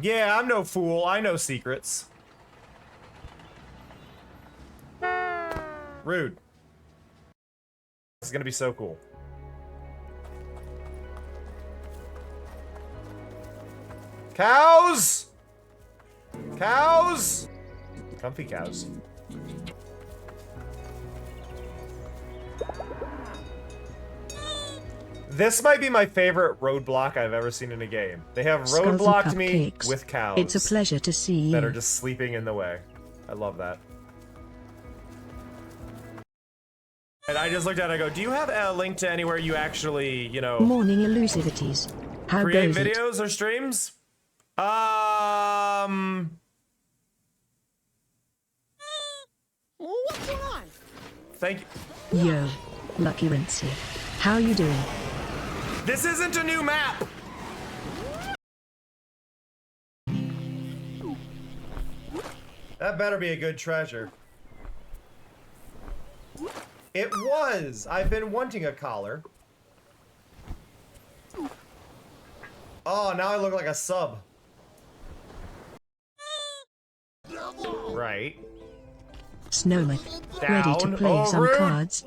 Yeah, I'm no fool. I know secrets. Rude. This is gonna be so cool. Cows! Cows! Comfy cows. This might be my favorite roadblock I've ever seen in a game. They have roadblocked me with cows. It's a pleasure to see you. That are just sleeping in the way. I love that. And I just looked at it and I go, do you have a link to anywhere you actually, you know... Morning elusivities. How create goes it? videos or streams? What's going on? Thank you. Yo, Lucky Rinsey. How you doing? This isn't a new map! That better be a good treasure. It was! I've been wanting a collar. Oh, now I look like a sub. Right. Snowmith. Down. Ready to play some rude. cards?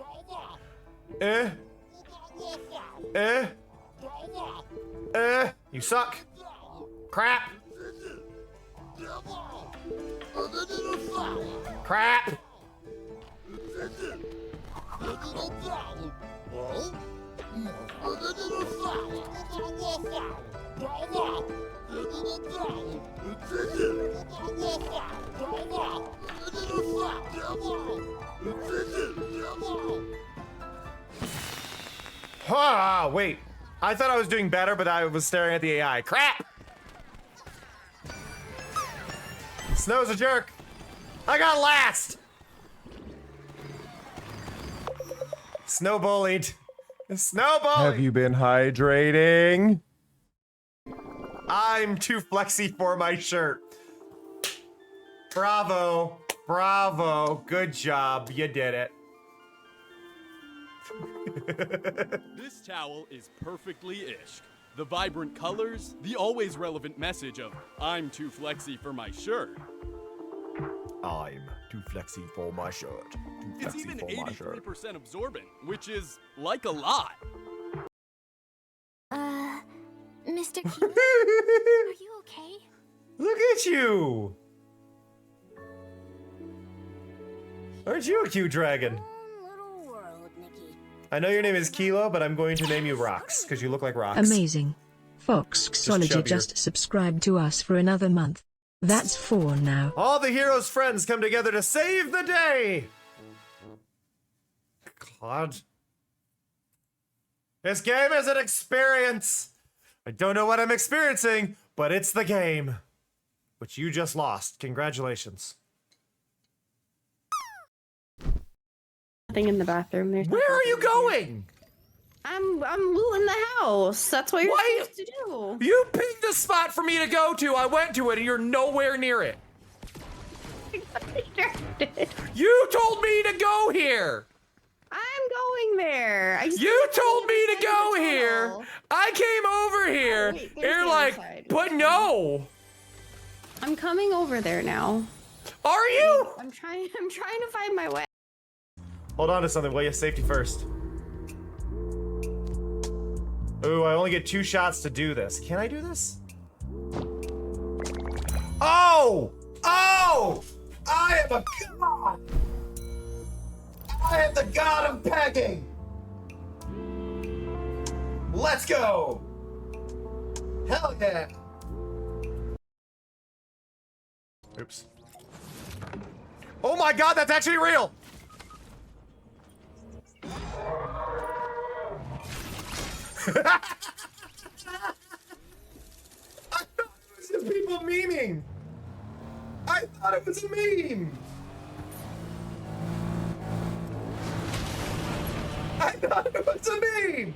You suck. Crap. Crap. Ah, wait. I thought I was doing better, but I was staring at the AI. Crap! Snow's a jerk. I got last! Snow bullied. Snow bullied! Have you been hydrating? I'm too flexy for my shirt. Bravo. Bravo. Good job. You did it. This towel is perfectly ishk. The vibrant colors, the always relevant message of, I'm too flexy for my shirt. I'm too flexy for my shirt. Too It's flexy even for my shirt. 83% absorbent, which is like a lot. Mr. Keaton, are you okay? Look at you! Aren't you a cute dragon? Little world, Nikki. I know your name is Kilo, but I'm going to name you Rocks, because you look like rocks. Amazing. Foxxology chubbier. just subscribed to us for another month. That's 4 now. All the heroes' friends come together to save the day! God. This game is an experience! I don't know what I'm experiencing, but it's the game. Which you just lost. Congratulations. Nothing in the bathroom. There's Where are you going? I'm looting the house. That's what you're Why- supposed to do. You picked a spot for me to go to. I went to it and you're nowhere near it. Distracted. You told me to go here. I'm going there. You told me to go here. I came over here. wait, And there's you're the like, other side. but no. I'm coming over there now. Are you? I'm trying to find my way. Hold on to something, will you? Safety first. Ooh, I only get 2 shots to do this. Can I do this? Oh! Oh! I am a god! I am the god of pegging! Let's go! Hell yeah! Oops. Oh my god, that's actually real! I thought it was just people memeing. I thought it was a meme. I thought it was a meme.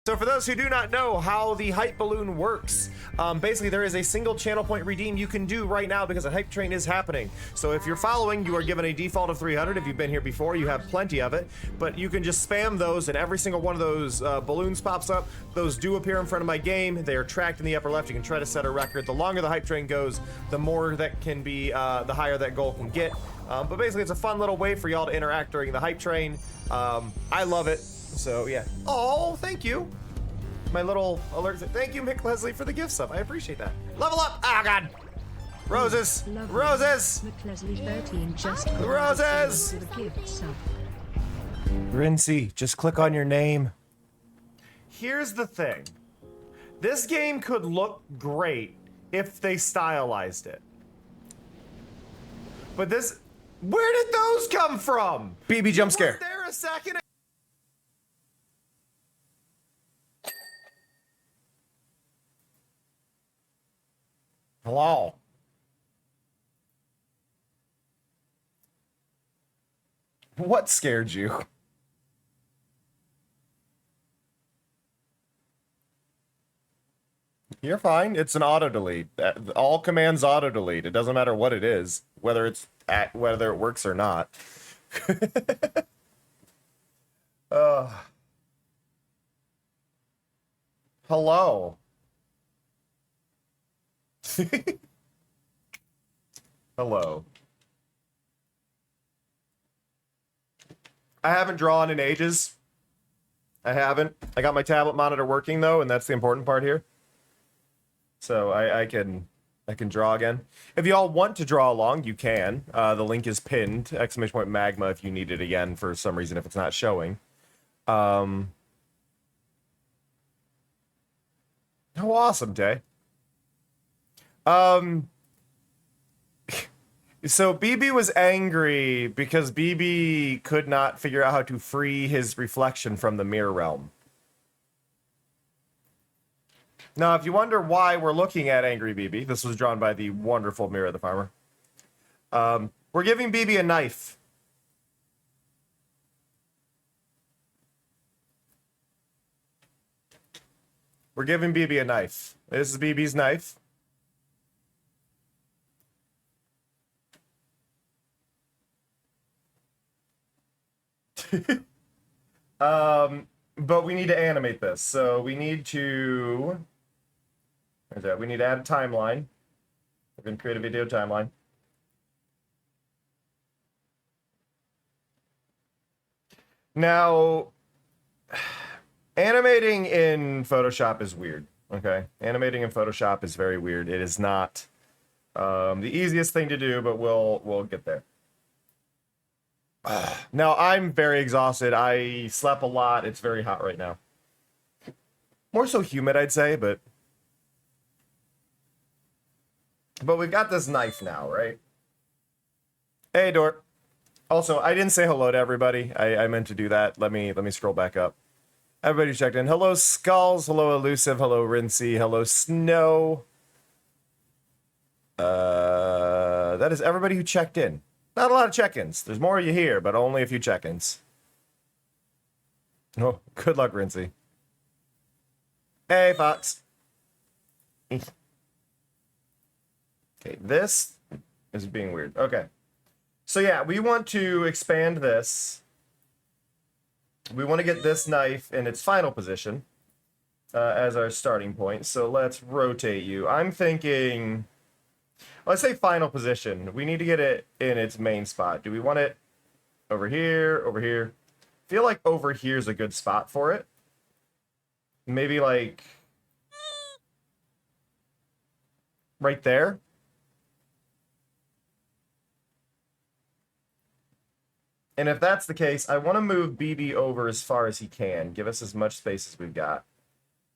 So for those who do not know how the hype balloon works, basically there is a single channel point redeem you can do right now because a hype train is happening. So if you're following, you are given a default of 300. If you've been here before, you have plenty of it, but you can just spam those and every single one of those balloons pops up. Those do appear in front of my game. They are tracked in the upper left. You can try to set a record. The longer the hype train goes, the more that can be, the higher that goal can get. But basically it's a fun little way for y'all to interact during the hype train. I love it. So yeah. Oh, thank you. My little alert. Thank you, Mick Leslie, for the gift sub. I appreciate that. Level up. Oh God. Roses. Lovely. Roses. McLeslie13 just got Roses. with a gift sub. Rincy, just click on your name. Here's the thing. This game could look great if they stylized it. But this, where did those come from? BB jump scare. Was there a second? Hello. What scared you? You're fine. It's an auto delete. All commands auto delete. It doesn't matter what it is, whether whether it works or not. Hello. Hello. I haven't drawn in ages. I haven't. I got my tablet monitor working though, and that's the important part here. So I can draw again. If y'all want to draw along, you can. The link is pinned, !magma if you need it again for some reason if it's not showing. How awesome, Tay. So BB was angry because BB could not figure out how to free his reflection from the mirror realm. Now, if you wonder why we're looking at Angry BB, this was drawn by the wonderful Mirror of the Farmer. We're giving BB a knife. We're giving BB a knife. This is BB's knife. But we need to animate this. So we need to... Where's that? We need to add a timeline. We're going to create a video timeline. Now, animating in Photoshop is weird, okay? Animating in Photoshop is very weird. It is not the easiest thing to do, but we'll get there. Now, I'm very exhausted. I slept a lot. It's very hot right now. More so humid, I'd say, but we've got this knife now, right? Hey, Dort. Also, I didn't say hello to everybody. I meant to do that. Let me scroll back up. Everybody who checked in. Hello, Skulls. Hello, Elusive. Hello, Rincy. Hello, Snow. That is everybody who checked in. Not a lot of check-ins. There's more of you here, but only a few check-ins. Oh, good luck, Rincy. Hey, Fox. Okay, this is being weird. Okay. So yeah, we want to expand this. We want to get this knife in its final position as our starting point. So let's rotate you. I'm thinking... Let's say final position. We need to get it in its main spot. Do we want it over here, over here? I feel like over here is a good spot for it. Maybe like right there. And if that's the case, I want to move BB over as far as he can. Give us as much space as we've got.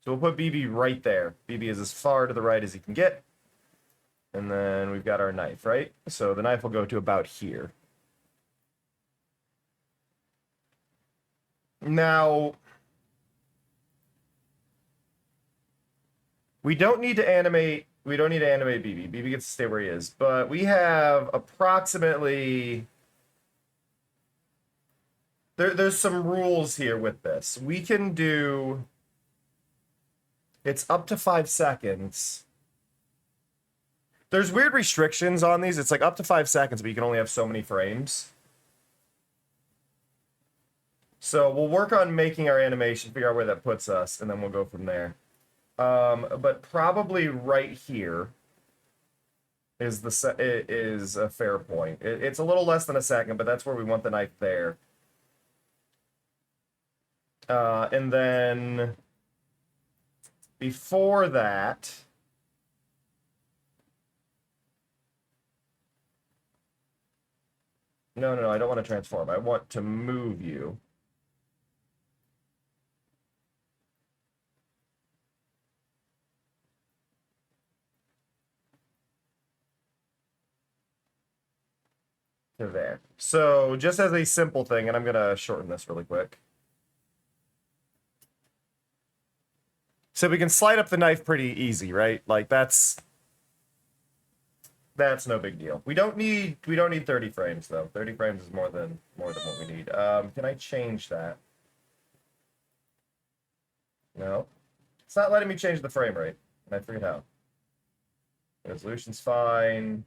So we'll put BB right there. BB is as far to the right as he can get. And then we've got our knife, right? So the knife will go to about here. Now, we don't need to animate BB. BB gets to stay where he is. But we have approximately... There's some rules here with this. We can do It's up to 5 seconds. There's weird restrictions on these. It's like up to 5 seconds, but you can only have so many frames. So we'll work on making our animation, figure out where that puts us, and then we'll go from there. But probably right here is is a fair point. It's a little less than a second, but that's where we want the knife there. And then before that, no, I don't want to transform. I want to move you. To there. So just as a simple thing, and I'm gonna shorten this really quick. So we can slide up the knife pretty easy, right? Like that's no big deal. We don't need 30 frames though. 30 frames is more than what we need. Can I change that? No. It's not letting me change the frame rate. And I forget how. Resolution's fine.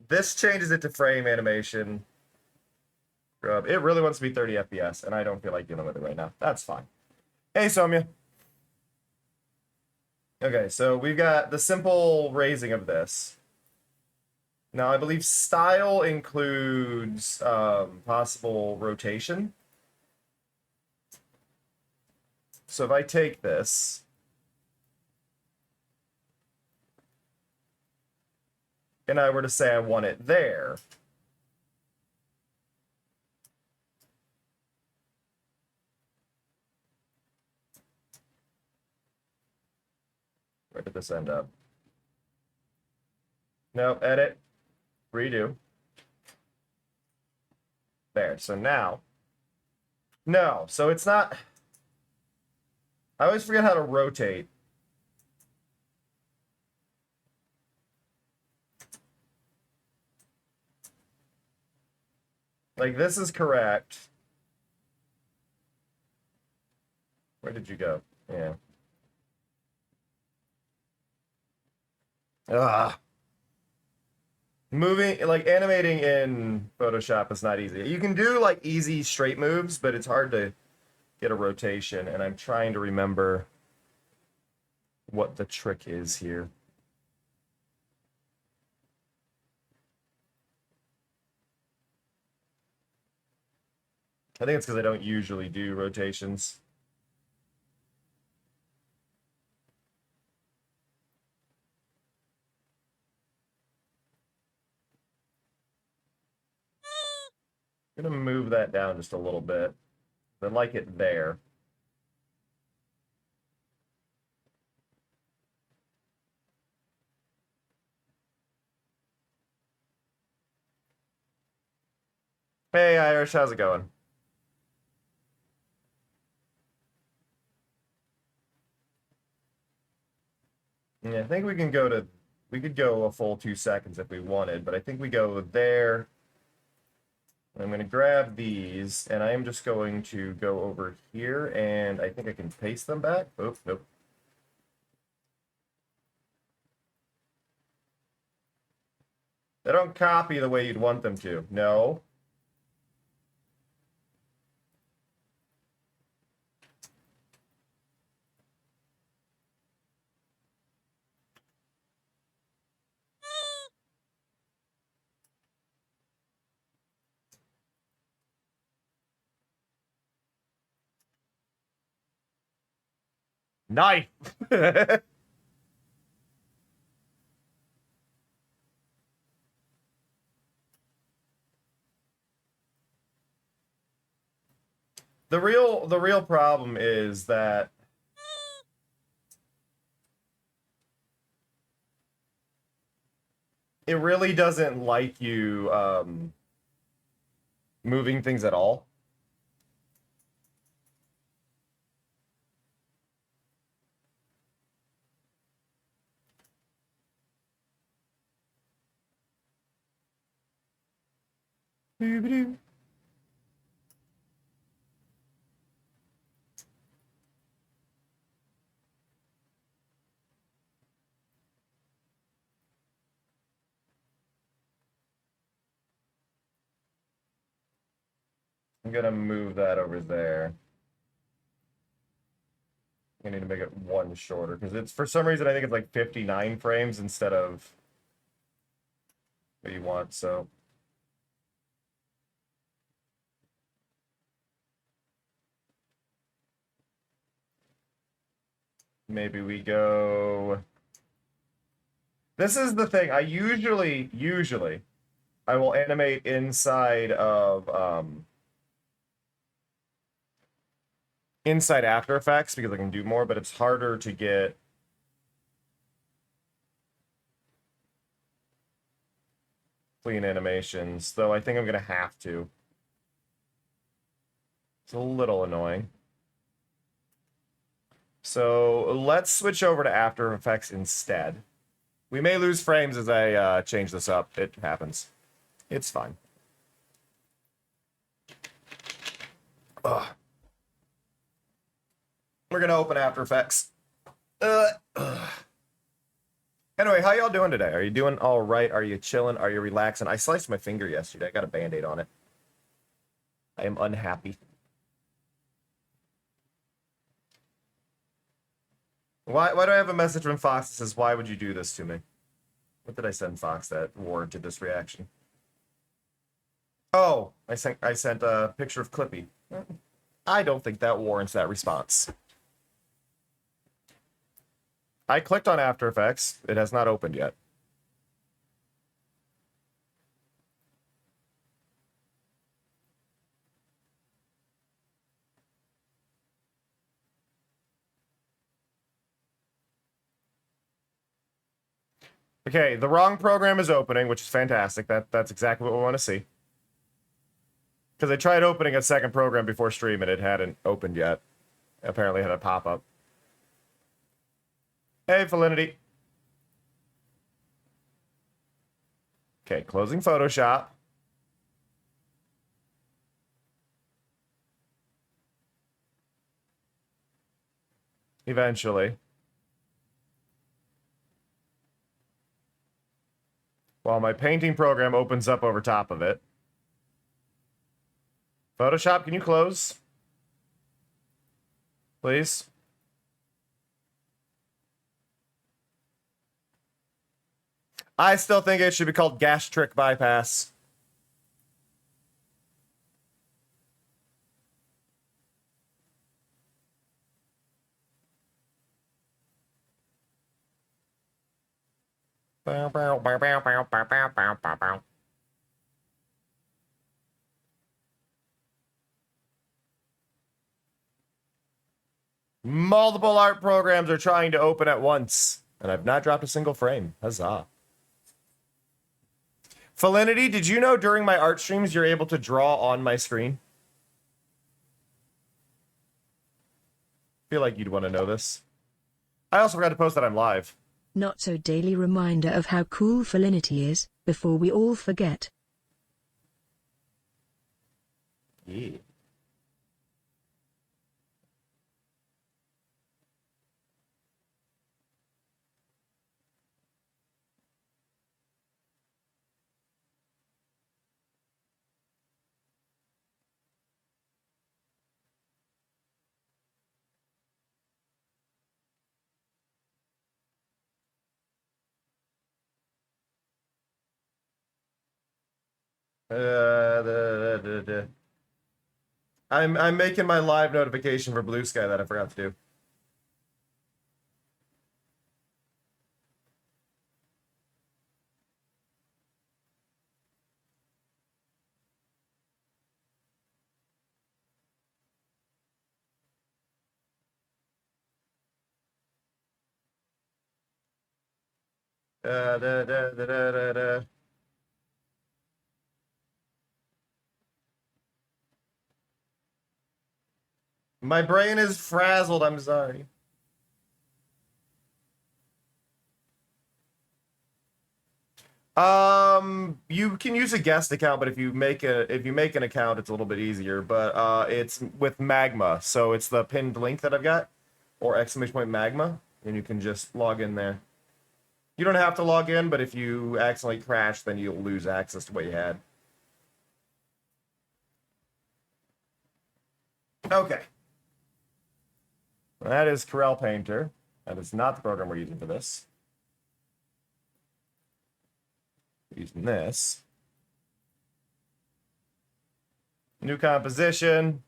This changes it to frame animation. It really wants to be 30 FPS, and I don't feel like dealing with it right now. That's fine. Hey, Somya. Okay, so we've got the simple raising of this. Now, I believe style includes possible rotation. So if I take this, and I were to say I want it there, where did this end up? No, edit, redo. There, so now, no, so it's not, I always forget how to rotate. Like, this is correct. Where did you go? Yeah. Ah. Moving, like, animating in Photoshop is not easy. You can do, like, easy straight moves, but it's hard to get a rotation, and I'm trying to remember what the trick is here. I think it's because I don't usually do rotations. I'm gonna move that down just a little bit. I like it there. Hey, Irish, how's it going? Yeah, I think we can go to, we could go a full 2 seconds if we wanted, but I think we go there. I'm going to grab these, and I am just going to go over here, and I think I can paste them back. Oh, nope. They don't copy the way you'd want them to. No. Knife. The real problem is that it really doesn't like you moving things at all. I'm gonna move that over there. I need to make it one shorter because it's for some reason I think it's like 59 frames instead of what you want. So maybe we go. This is the thing. I usually I will animate inside After Effects because I can do more, but it's harder to get clean animations, though I think I'm gonna have to. It's a little annoying. So let's switch over to After Effects instead. We may lose frames as I change this up. It happens. It's fine. Ugh. We're gonna open After Effects. Anyway, how y'all doing today? Are you doing all right? Are you chilling? Are you relaxing? I sliced my finger yesterday. I got a band-aid on it. I am unhappy. Why do I have a message from Fox that says, why would you do this to me? What did I send Fox that warranted this reaction? Oh, I sent a picture of Clippy. I don't think that warrants that response. I clicked on After Effects. It has not opened yet. Okay, the wrong program is opening, which is fantastic. That's exactly what we want to see. Because I tried opening a second program before stream and it hadn't opened yet. Apparently it had a pop-up. Hey, Felinity. Okay, closing Photoshop. Eventually. While my painting program opens up over top of it. Photoshop, can you close? Please? I still think it should be called gastric bypass. Bow, bow, bow, bow, bow, bow, bow, bow, bow, bow. Multiple art programs are trying to open at once, and I've not dropped a single frame. Huzzah. Felinity, did you know during my art streams you're able to draw on my screen? I feel like you'd want to know this. I also forgot to post that I'm live. Not so daily reminder of how cool Felinity is, before we all forget. Yeah. I'm making my live notification for Blue Sky that I forgot to do. Da, da, da, da, da, da. My brain is frazzled, I'm sorry. You can use a guest account, but if you make an account, it's a little bit easier. But it's with Magma, so it's the pinned link that I've got, or !magma, and you can just log in there. You don't have to log in, but if you accidentally crash, then you'll lose access to what you had. Okay. That is Corel Painter. That is not the program we're using for this. We're using this. New composition.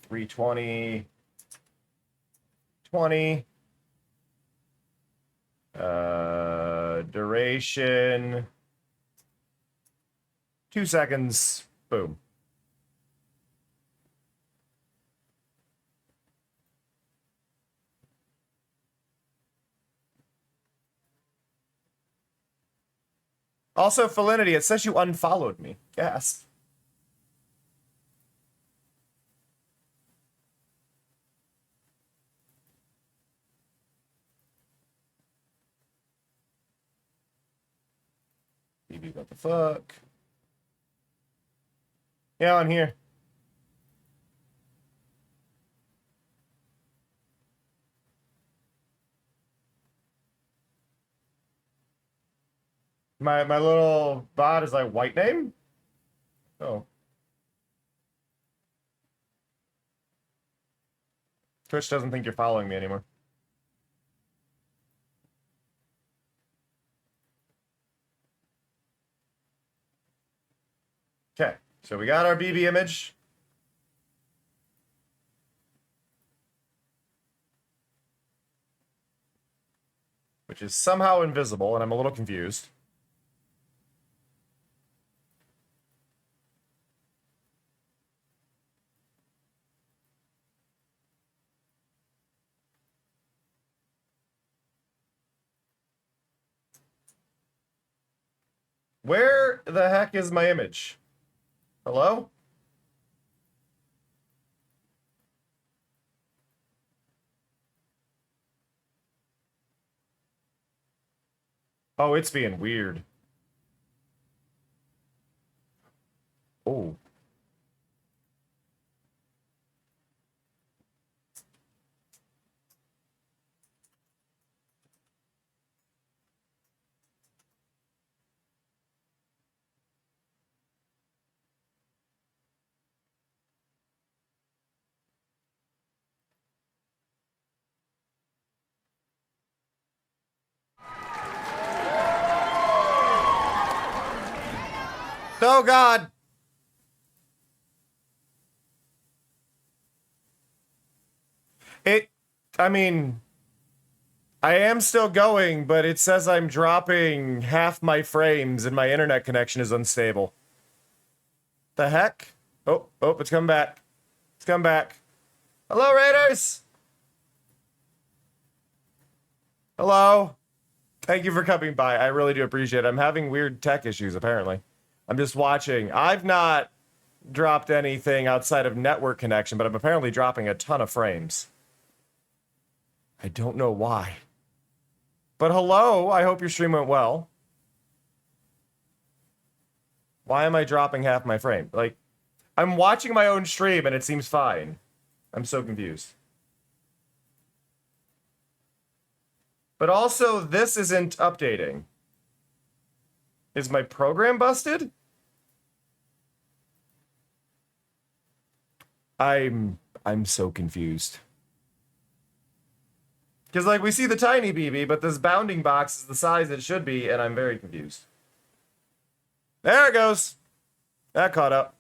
320. 20. Duration. 2 seconds. Boom. Also, Felinity, it says you unfollowed me. Gasp. BB, what the fuck? Yeah, on here. My little bot is like white name? Oh. Twitch doesn't think you're following me anymore. Okay, so we got our BB image. Which is somehow invisible, and I'm a little confused. Where the heck is my image? Hello? Oh, it's being weird. Oh. Oh, God. I mean, I am still going, but it says I'm dropping half my frames and my internet connection is unstable. The heck? Oh, it's come back. It's come back. Hello, Raiders! Hello? Thank you for coming by. I really do appreciate it. I'm having weird tech issues, apparently. I'm just watching. I've not dropped anything outside of network connection, but I'm apparently dropping a ton of frames. I don't know why. But hello, I hope your stream went well. Why am I dropping half my frame? Like, I'm watching my own stream and it seems fine. I'm so confused. But also, this isn't updating. Is my program busted? I'm so confused. Because, like, we see the tiny BB, but this bounding box is the size it should be, and I'm very confused. There it goes. That caught up.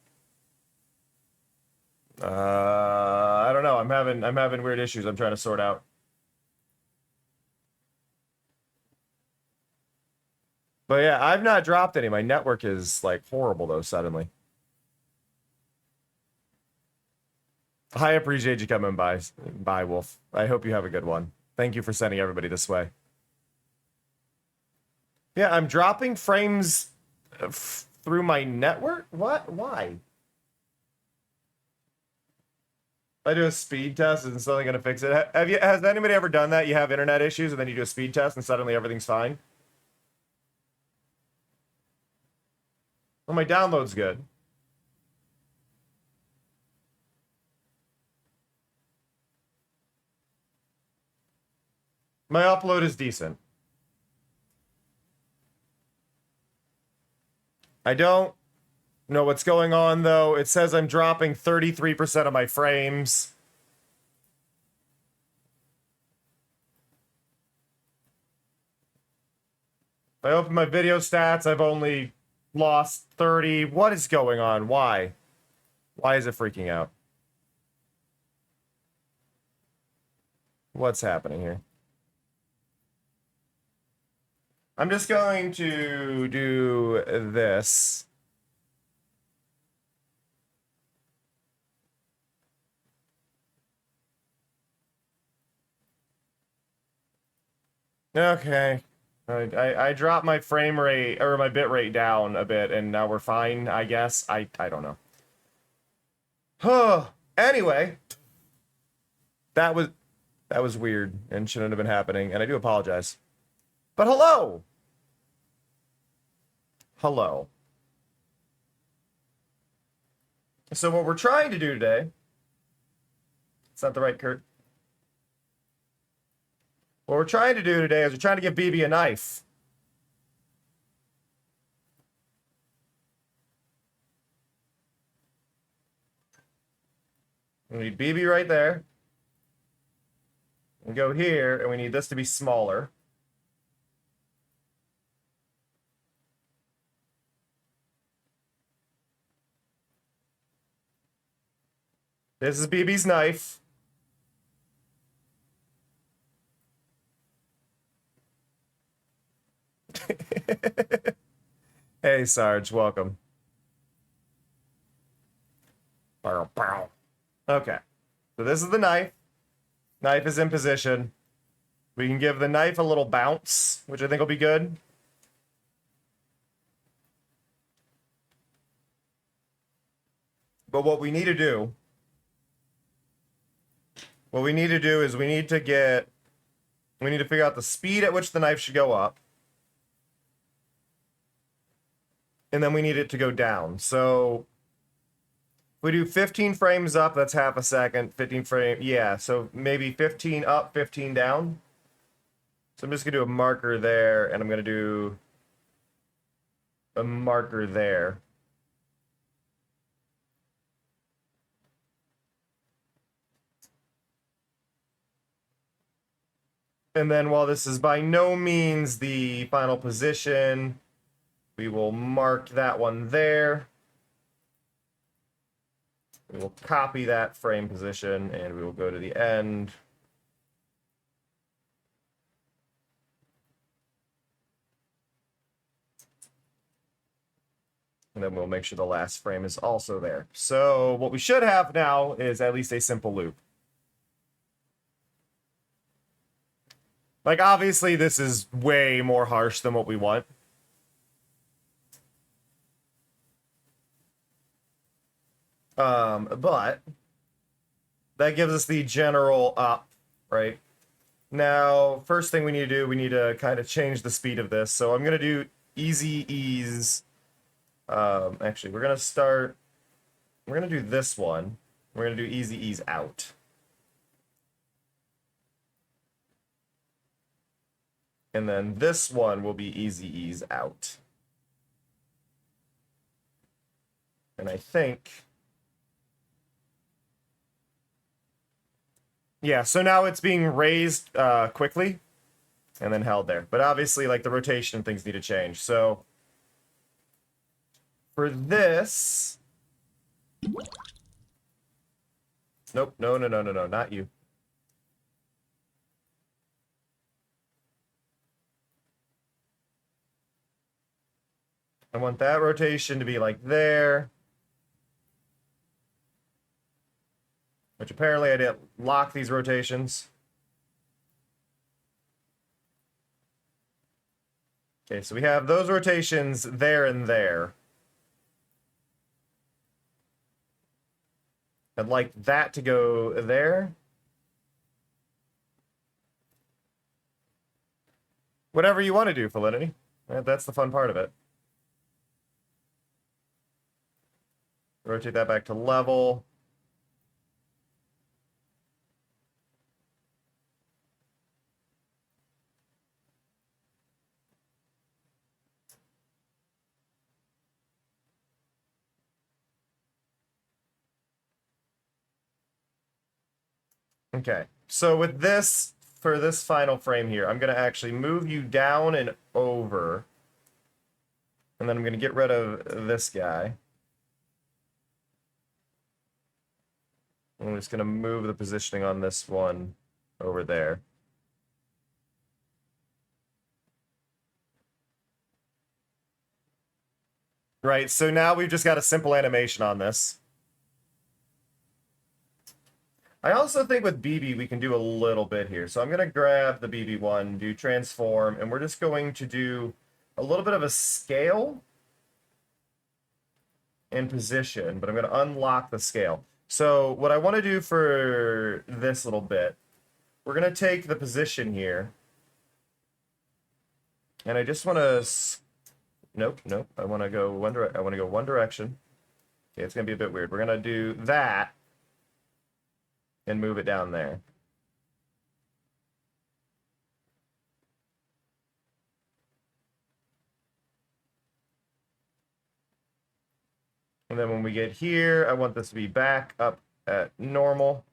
I don't know. I'm having weird issues I'm trying to sort out. But yeah, I've not dropped any. My network is, like, horrible, though, suddenly. I appreciate you coming by. Bye, Wolf. I hope you have a good one. Thank you for sending everybody this way. Yeah, I'm dropping frames through my network? What? Why? I do a speed test, isn't something gonna fix it? Has anybody ever done that? You have internet issues and then you do a speed test and suddenly everything's fine? Well, my download's good. My upload is decent. I don't know what's going on, though. It says I'm dropping 33% of my frames. If I open my video stats, I've only lost 30. What is going on? Why? Why is it freaking out? What's happening here? I'm just going to do this. Okay. I dropped my frame rate, or my bit rate down a bit, and now we're fine, I guess. I don't know. Huh. Anyway. That was weird and shouldn't have been happening, and I do apologize. But hello! Hello. So what we're trying to do today... It's not the right Kurt. What we're trying to do today is we're trying to give BB a knife. We need BB right there. We go here, and we need this to be smaller. This is BB's knife. Hey, Sarge, welcome. Okay, so this is the knife. Knife is in position. We can give the knife a little bounce, which I think will be good. But what we need to do is we need to figure out the speed at which the knife should go up. And then we need it to go down. So if we do 15 frames up, that's half a second. 15 frame, yeah. So maybe 15 up, 15 down. So I'm just gonna do a marker there, and I'm gonna do a marker there. And then while this is by no means the final position, we will mark that one there. We will copy that frame position, and we will go to the end. And then we'll make sure the last frame is also there. So what we should have now is at least a simple loop. Like, obviously, this is way more harsh than what we want. But that gives us the general up, right? Now, first thing we need to do, we need to kind of change the speed of this. So I'm going to do easy ease. Actually, we're going to do this one. We're going to do easy ease out. And then this one will be easy ease out. And I think... Yeah, so now it's being raised quickly and then held there. But obviously, like, the rotation and things need to change. So for this... Nope, no, not you. I want that rotation to be like there. Which apparently I didn't lock these rotations. Okay, so we have those rotations there and there. I'd like that to go there. Whatever you want to do, Felinity. That's the fun part of it. Rotate that back to level. Okay, so with this, for this final frame here, I'm going to actually move you down and over. And then I'm going to get rid of this guy. I'm just going to move the positioning on this one over there. Right, so now we've just got a simple animation on this. I also think with BB we can do a little bit here. So I'm going to grab the BB one, do transform, and we're just going to do a little bit of a scale and position, but I'm going to unlock the scale. So what I want to do for this little bit, we're going to take the position here, and I just want to... Nope. I want to go one direction. Okay, it's going to be a bit weird. We're going to do that and move it down there. And then when we get here, I want this to be back up at normal.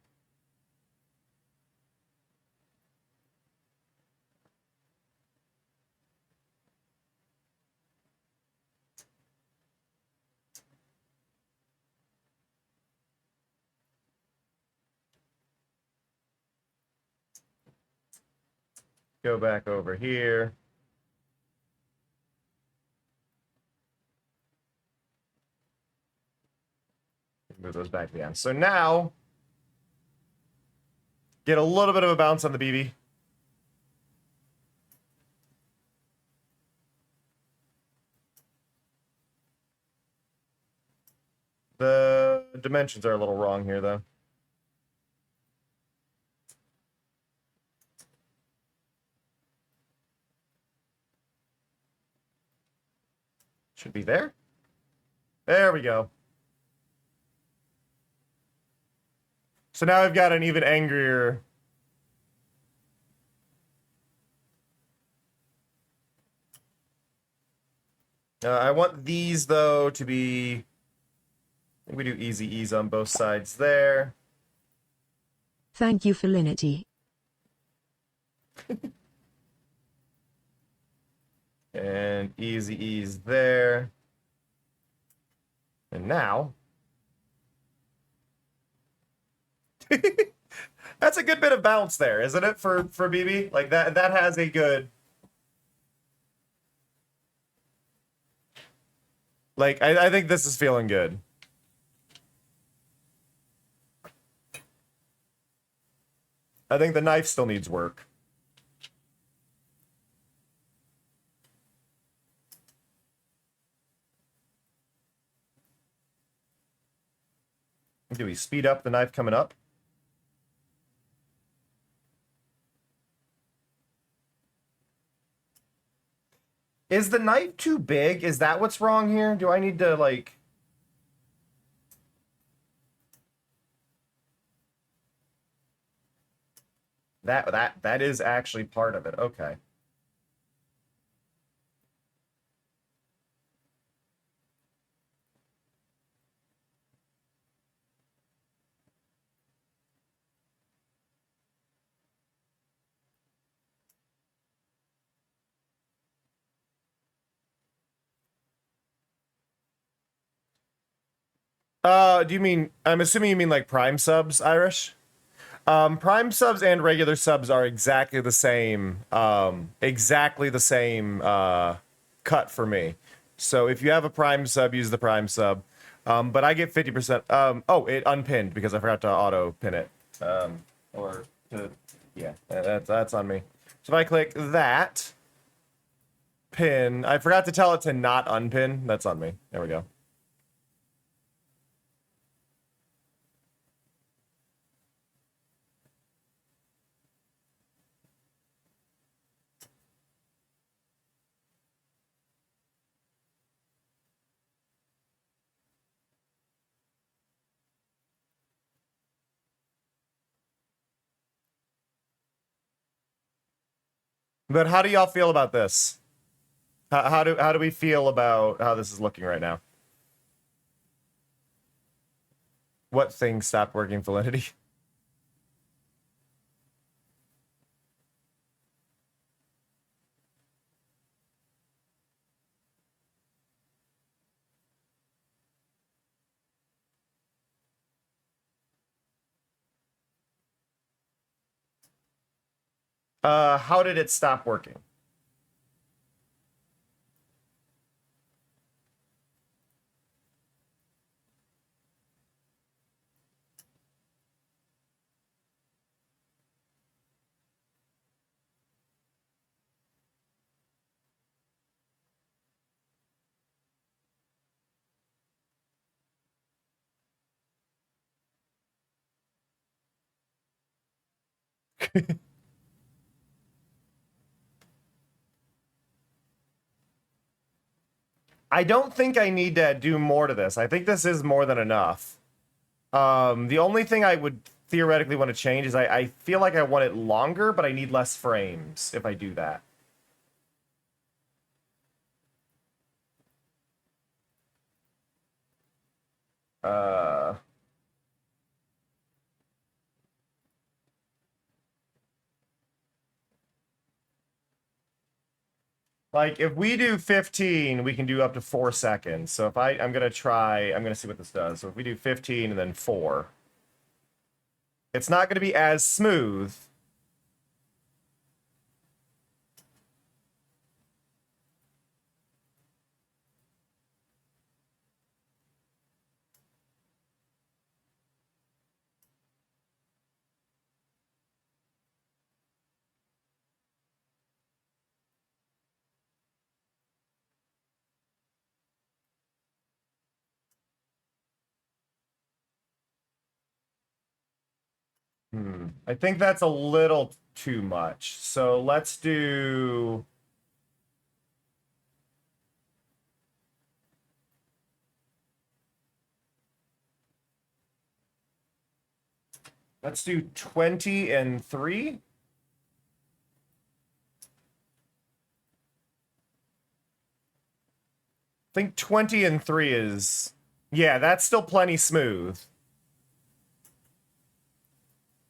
Go back over here. Move those back down. So now, get a little bit of a bounce on the BB. The dimensions are a little wrong here, though. Should be there. There we go. So now I've got an even angrier... I want these, though, to be... I think we do easy ease on both sides there. Thank you, Felinity. And easy ease there. And now... That's a good bit of bounce there, isn't it, for BB? Like, that has a good... Like, I think this is feeling good. I think the knife still needs work. Do we speed up the knife coming up? Is the knife too big? Is that what's wrong here? Do I need to, like... That is actually part of it. Okay. Do you mean, I'm assuming you mean like Prime subs, Irish? Prime subs and regular subs are exactly the same, cut for me. So if you have a Prime sub, use the Prime sub. But I get 50%. Oh, it unpinned because I forgot to auto pin it. Yeah, that's on me. So if I click that, pin, I forgot to tell it to not unpin. That's on me. There we go. But how do y'all feel about this? How do we feel about how this is looking right now? What thing stopped working, Validity? How did it stop working? I don't think I need to do more to this. I think this is more than enough. The only thing I would theoretically want to change is I feel like I want it longer, but I need less frames if I do that. Uh, like if we do 15, we can do up to 4 seconds. So if I'm gonna try, I'm gonna see what this does. So if we do 15 and then 4, it's not gonna be as smooth. I think that's a little too much. So let's do. Let's do 20 and 3. I think 20 and 3 is. Yeah, that's still plenty smooth.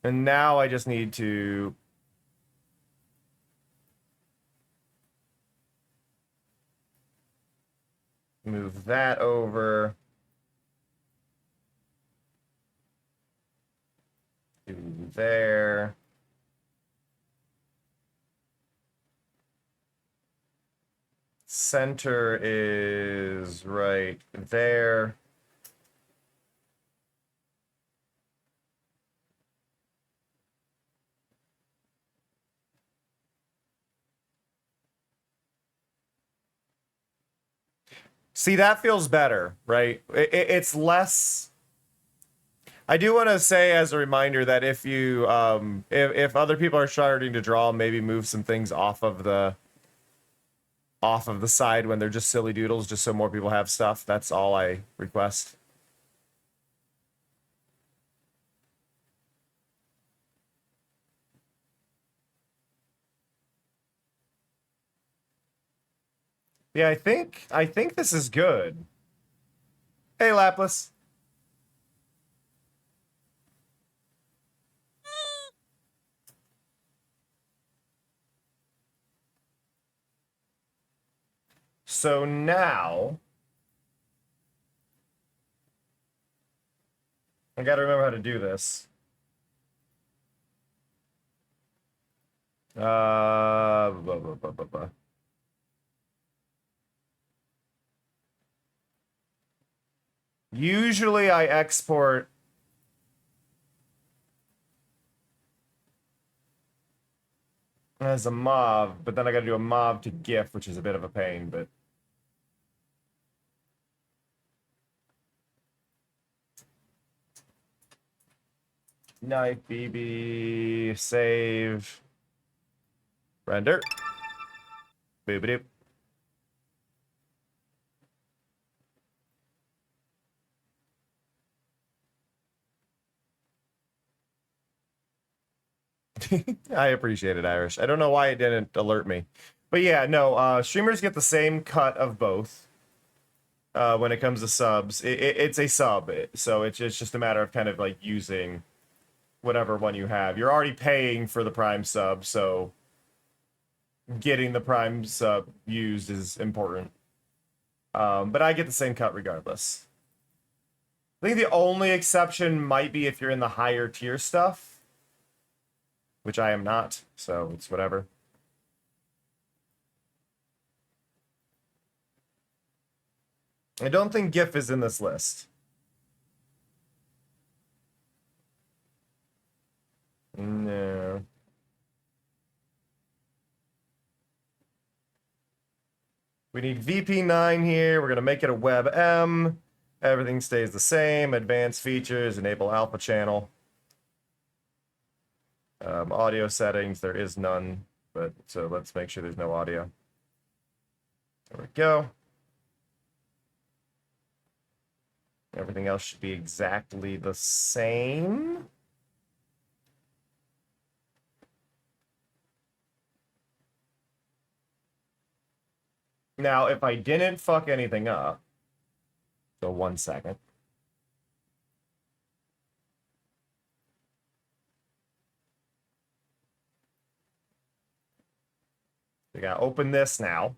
And now I just need to move that over to there. Center is right there. See, that feels better, right? It's less. I do want to say as a reminder that if you, if other people are starting to draw, maybe move some things off of the side when they're just silly doodles, just so more people have stuff. That's all I request. Yeah, I think this is good. Hey, Lapis. So now I gotta remember how to do this. Blah, blah, blah, blah, blah. Usually I export as a MOV, but then I gotta do a MOV to GIF, which is a bit of a pain, but knife, BB, save, render. Boop-a-doop. I appreciate it, Irish. I don't know why it didn't alert me. But yeah, no, streamers get the same cut of both when it comes to subs. It's a sub, so it's just a matter of kind of like using whatever one you have. You're already paying for the Prime sub, so getting the Prime sub used is important. But I get the same cut regardless. I think the only exception might be if you're in the higher tier stuff. which I am not, so it's whatever. I don't think GIF is in this list. No. We need VP9 here. We're going to make it a WebM. Everything stays the same. Advanced features, enable alpha channel. Audio settings, there is none, but so let's make sure there's no audio. There we go. Everything else should be exactly the same. Now, if I didn't fuck anything up, so 1 second. We gotta open this now.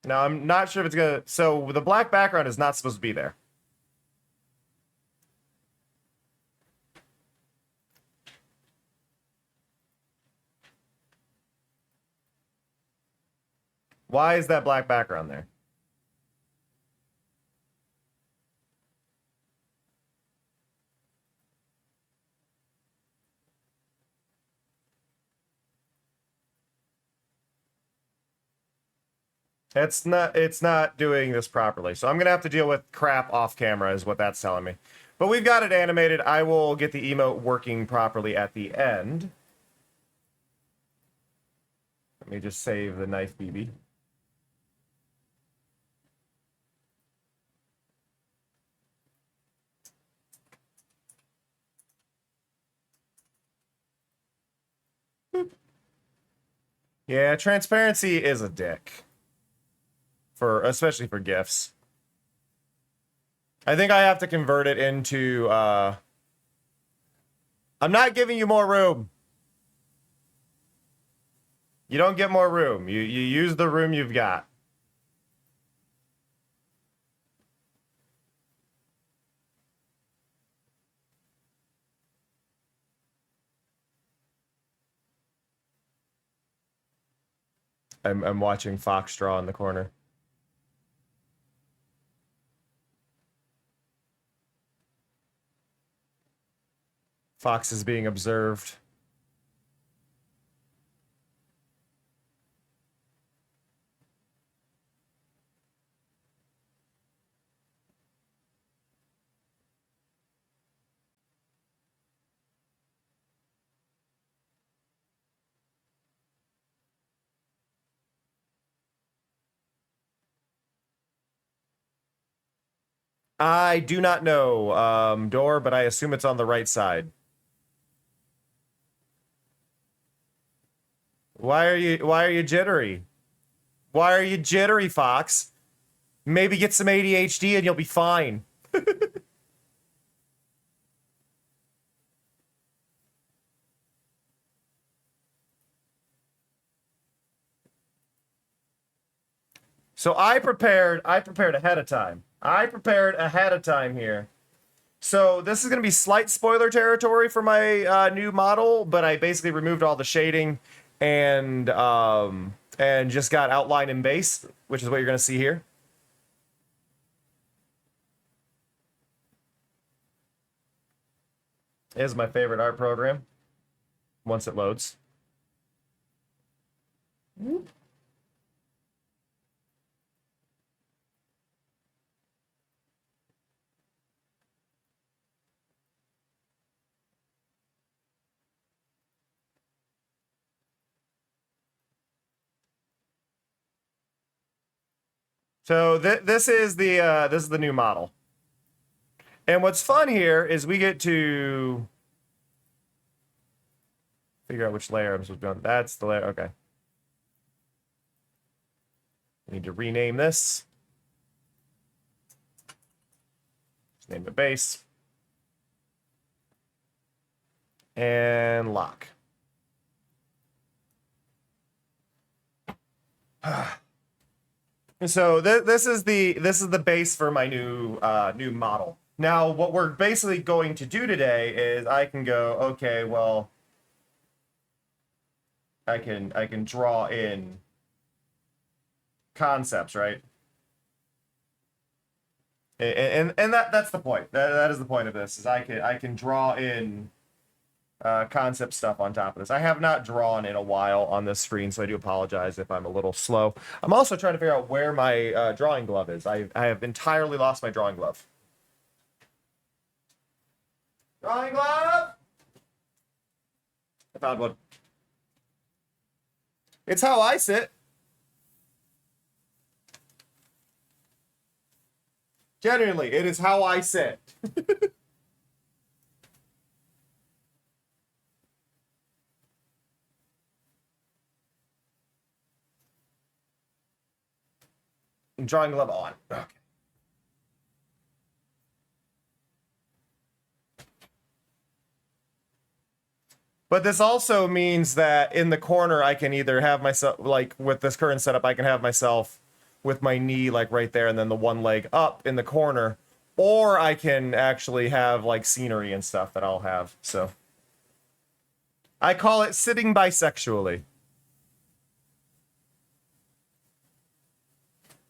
Now, I'm not sure if it's gonna... So, the black background is not supposed to be there. Why is that black background there? It's not doing this properly. So I'm going to have to deal with crap off camera is what that's telling me. But we've got it animated. I will get the emote working properly at the end. Let me just save the knife BB. Yeah, transparency is a dick. Especially for GIFs. I think I have to convert it into, I'm not giving you more room. You don't get more room. You use the room you've got. I'm watching Fox draw in the corner. Fox is being observed. I do not know, door, but I assume it's on the right side. Why are you jittery? Why are you jittery, Fox? Maybe get some ADHD and you'll be fine. So I prepared ahead of time. I prepared ahead of time here. So this is going to be slight spoiler territory for my new model, but I basically removed all the shading and just got outline and base, which is what you're going to see here. Is my favorite art program once it loads. So this is the new model. And what's fun here is we get to figure out which layer I'm supposed to be on. That's the layer. Okay. I need to rename this. Just name it base. And lock. So this is the base for my new model. Now, what we're basically going to do today is I can go, okay, well, I can draw in concepts, right? And that's the point. That is the point of this. Is I can draw in concept stuff on top of this. I have not drawn in a while on this screen, so I do apologize if I'm a little slow. I'm also trying to figure out where my drawing glove is. I have entirely lost my drawing glove. Drawing glove! I found one. It's how I sit. Genuinely, it is how I sit. Drawing glove on. Okay. But this also means that in the corner, I can either have myself, like with this current setup, I can have myself with my knee like right there and then the one leg up in the corner, or I can actually have like scenery and stuff that I'll have. So I call it sitting bisexually.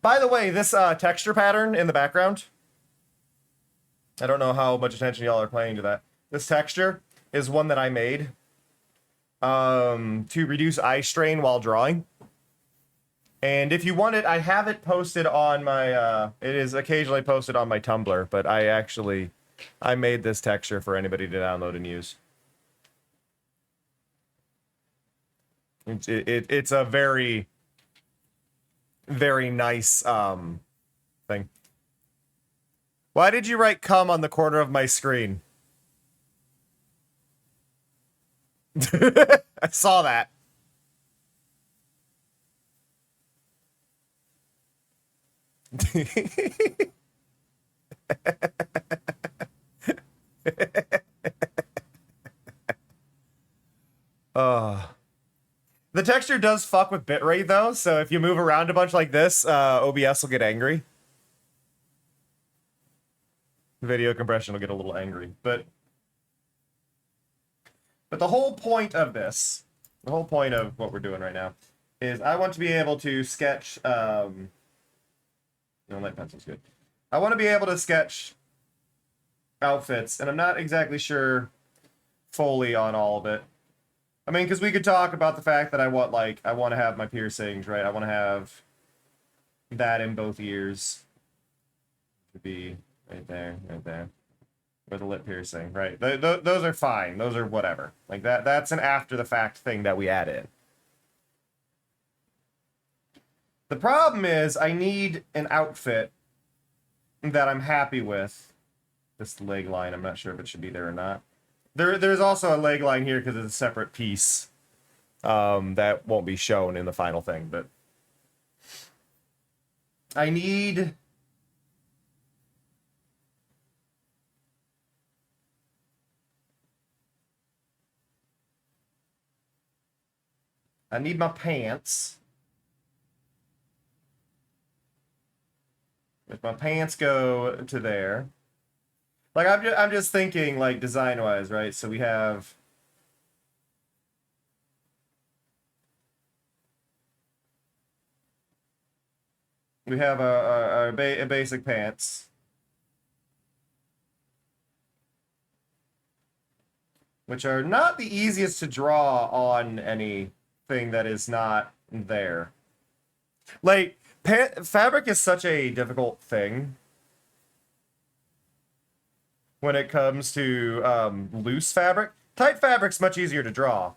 By the way, this texture pattern in the background, I don't know how much attention y'all are paying to that. This texture is one that I made to reduce eye strain while drawing. And if you want it, I have it posted on my, it is occasionally posted on my Tumblr, but I made this texture for anybody to download and use. It's a very, very nice, thing. Why did you write "cum" on the corner of my screen? I saw that. The texture does fuck with bitrate though, so if you move around a bunch like this, OBS will get angry. Video compression will get a little angry, but the whole point of this, the whole point of what we're doing right now, is I want to be able to sketch. No, light pencil's good. I want to be able to sketch outfits, and I'm not exactly sure fully on all of it. I mean, because we could talk about the fact that I want to have my piercings, right? I want to have that in both ears. To be right there, with a lip piercing, right? Those are fine. Those are whatever. Like that's an after the fact thing that we add in. The problem is I need an outfit that I'm happy with. This leg line, I'm not sure if it should be there or not. There's also a leg line here because it's a separate piece that won't be shown in the final thing, but I need my pants. If my pants go to there, like I'm just thinking like design wise, right? So we have a basic pants, which are not the easiest to draw on anything that is not there. Like fabric is such a difficult thing when it comes to loose fabric. Tight fabric's much easier to draw,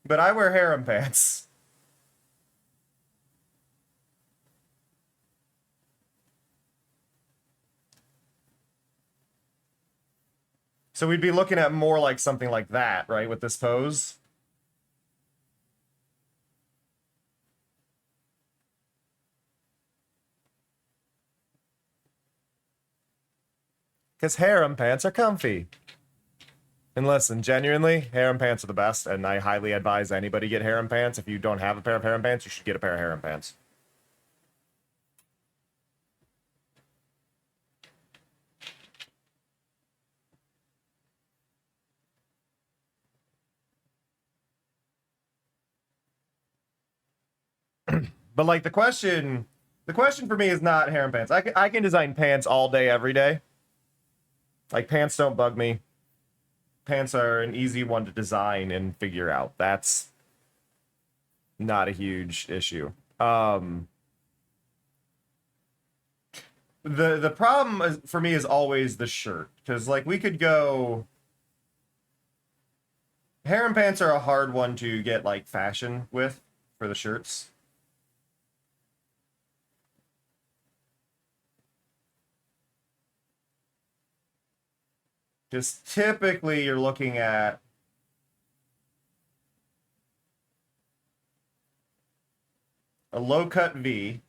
but I wear harem pants. So we'd be looking at more like something like that, right, with this pose. Because harem pants are comfy. And listen, genuinely, harem pants are the best, and I highly advise anybody get harem pants. If you don't have a pair of harem pants, you should get a pair of harem pants. But like the question for me is not harem pants. I can design pants all day, every day. Like pants don't bug me. Pants are an easy one to design and figure out. That's not a huge issue. The problem for me is always the shirt, because like we could go. Harem pants are a hard one to get like fashion with for the shirts. Just typically you're looking at a low cut V.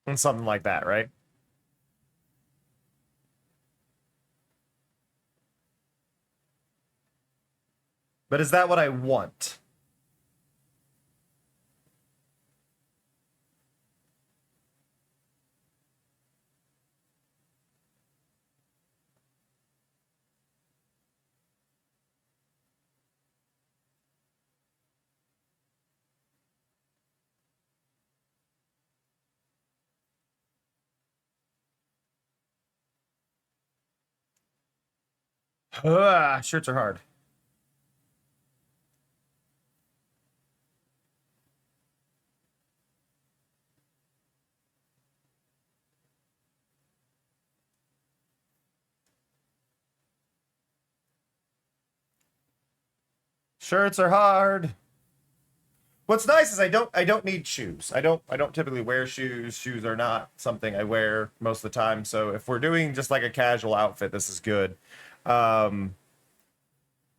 And something like that, right? But is that what I want? Shirts are hard. Shirts are hard. What's nice is I don't need shoes. I don't typically wear shoes. Shoes are not something I wear most of the time. So if we're doing just like a casual outfit, this is good. But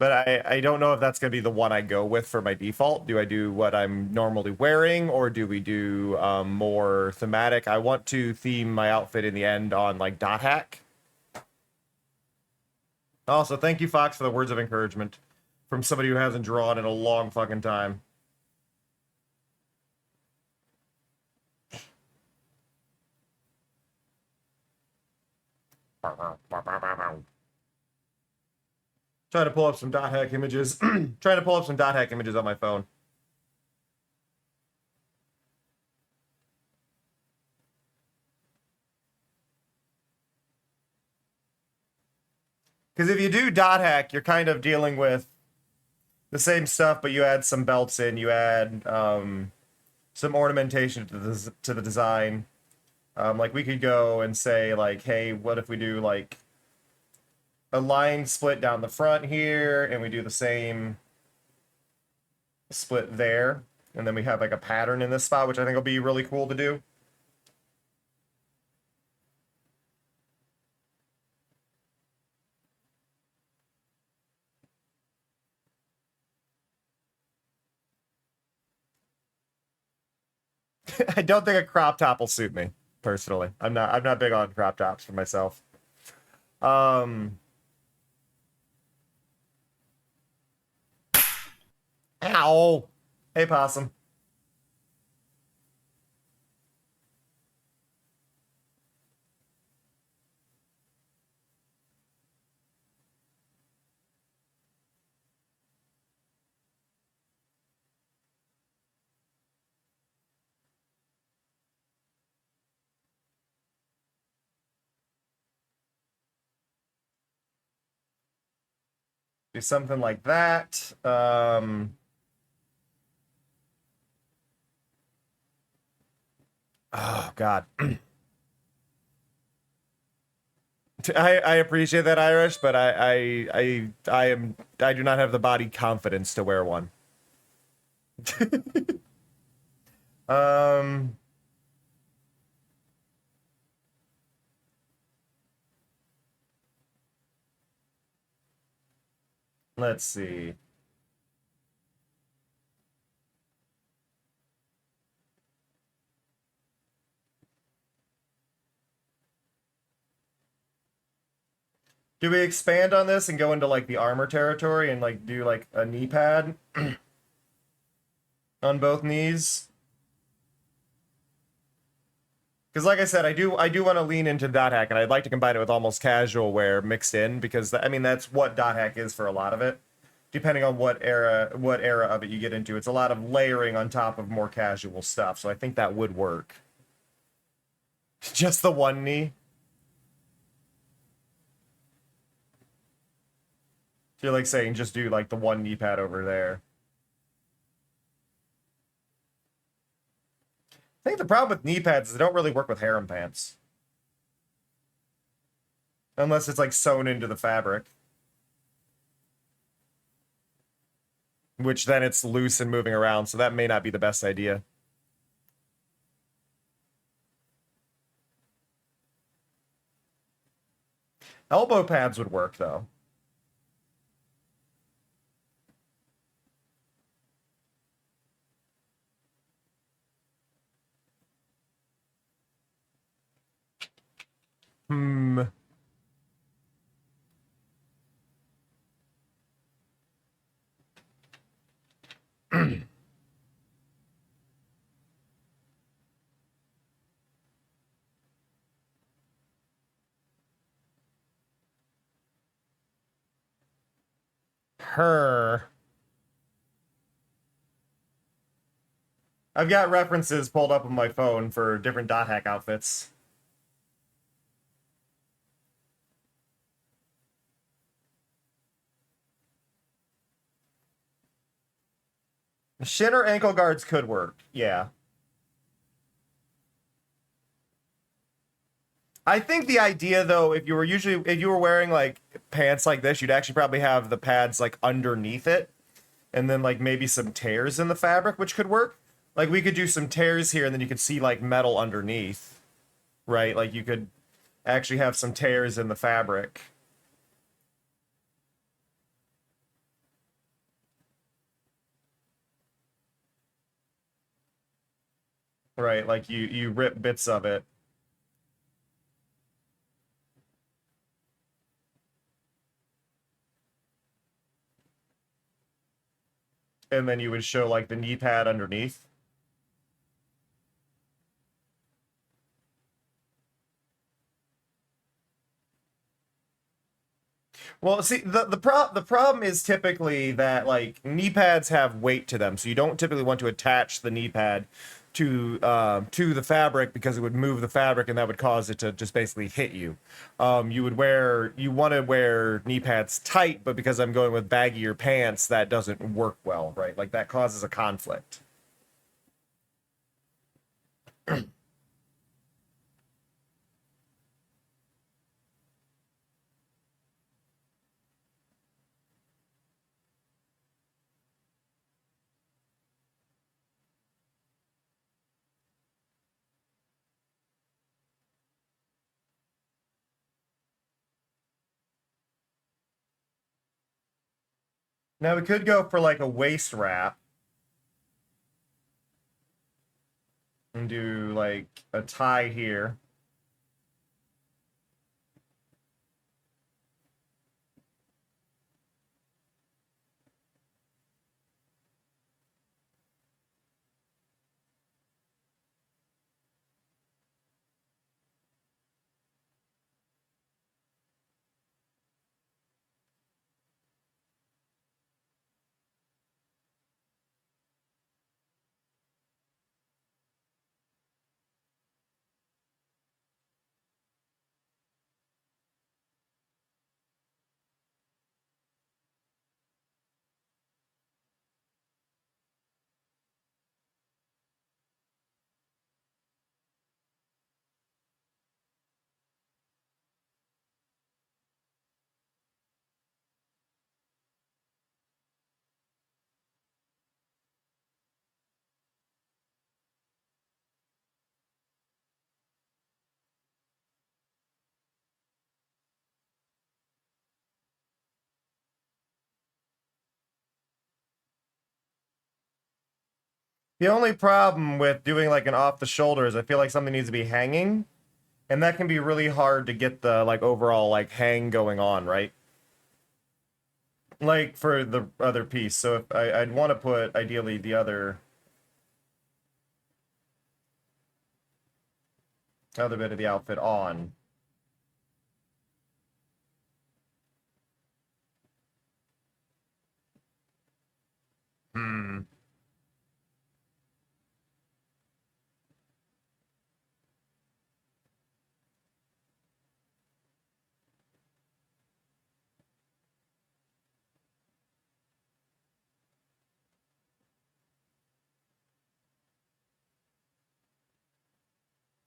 I don't know if that's going to be the one I go with for my default. Do I do what I'm normally wearing, or do we do more thematic? I want to theme my outfit in the end on like dot hack. Also, thank you, Fox, for the words of encouragement from somebody who hasn't drawn in a long fucking time. Trying to pull up some dot hack images. Trying to pull up some dot hack images on my phone. Because if you do dot hack, you're kind of dealing with the same stuff, but you add some belts in, you add some ornamentation to the design. Like we could go and say like, hey, what if we do like a line split down the front here, and we do the same split there, and then we have like a pattern in this spot, which I think will be really cool to do. I don't think a crop top will suit me personally. I'm not big on crop tops for myself. Ow. Hey, possum. Do something like that. Oh God. I appreciate that, Irish, but I do not have the body confidence to wear one. Um Let's see. Do we expand on this and go into like the armor territory and like do like a knee pad on both knees? Because like I said, I do want to lean into dot hack, and I'd like to combine it with almost casual wear mixed in, because I mean that's what dot hack is for a lot of it. Depending on what era of it you get into, it's a lot of layering on top of more casual stuff. So I think that would work. Just the one knee. You're like saying just do like the one knee pad over there. I think the problem with knee pads is they don't really work with harem pants. Unless it's like sewn into the fabric. Which then it's loose and moving around, so that may not be the best idea. Elbow pads would work though. Hmm. Her. I've got references pulled up on my phone for different dot hack outfits. Shin or ankle guards could work. Yeah. I think the idea though, if you were wearing like pants like this, you'd actually probably have the pads like underneath it, and then like maybe some tears in the fabric, which could work. Like we could do some tears here, and then you could see like metal underneath, right? Like you could actually have some tears in the fabric. Right, like you rip bits of it. And then you would show like the knee pad underneath. Well, see, the problem is typically that like knee pads have weight to them, so you don't typically want to attach the knee pad to the fabric, because it would move the fabric and that would cause it to just basically hit you. You want to wear knee pads tight, but because I'm going with baggier pants, that doesn't work well, right? Like that causes a conflict. Now we could go for like a waist wrap and do like a tie here. The only problem with doing like an off the shoulder is I feel like something needs to be hanging, and that can be really hard to get the like overall like hang going on, right? Like for the other piece. So if I'd want to put ideally the other bit of the outfit on. Hmm.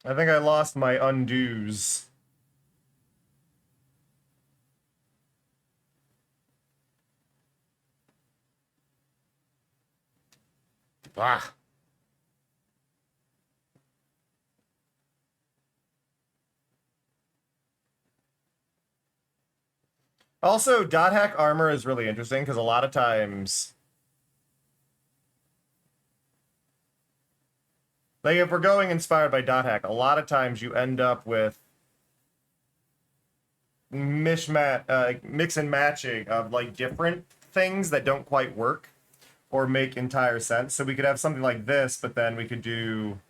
I think I lost my undos. Ah. Also, dot hack armor is really interesting because a lot of times, like if we're going inspired by dot hack, a lot of times you end up with mix and matching of like different things that don't quite work or make entire sense. So we could have something like this, but then we could do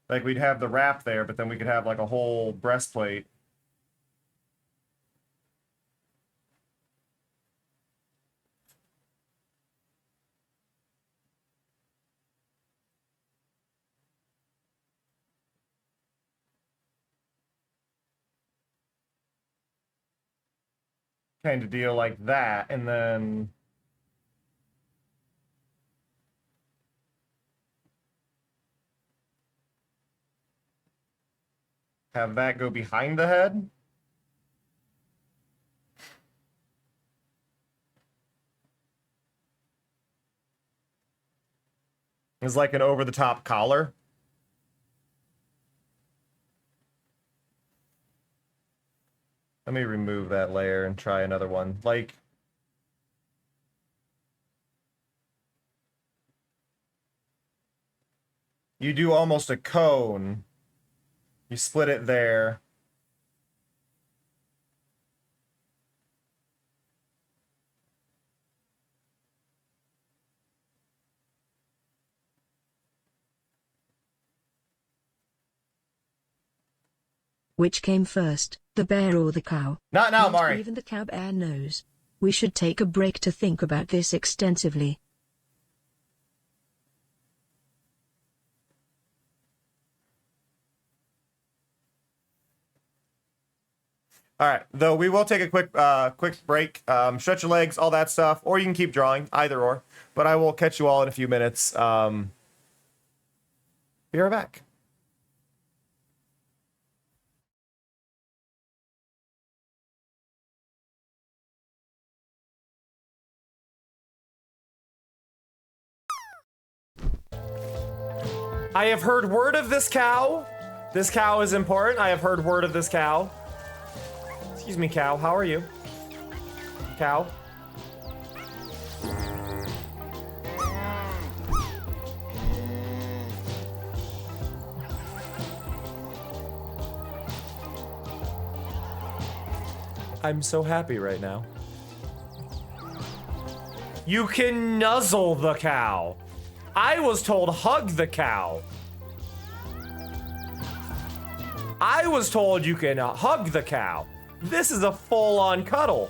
like we'd have the wrap there, but then we could have like a whole breastplate. Kind of deal like that, and then have that go behind the head. It's like an over-the-top collar. Let me remove that layer and try another one. Like, you do almost a cone. You split it there. Which came first, the bear or the cow? Not now, Not Mari. even the cow bear knows. We should take a break to think about this extensively. All right, though we will take a quick break, stretch your legs, all that stuff, or you can keep drawing, either or. But I will catch you all in a few minutes. Be right back. I have heard word of this cow. This cow is important. I have heard word of this cow. Excuse me, cow. How are you? Cow. I'm so happy right now. You can nuzzle the cow. I was told hug the cow. I was told you can hug the cow. This is a full-on cuddle.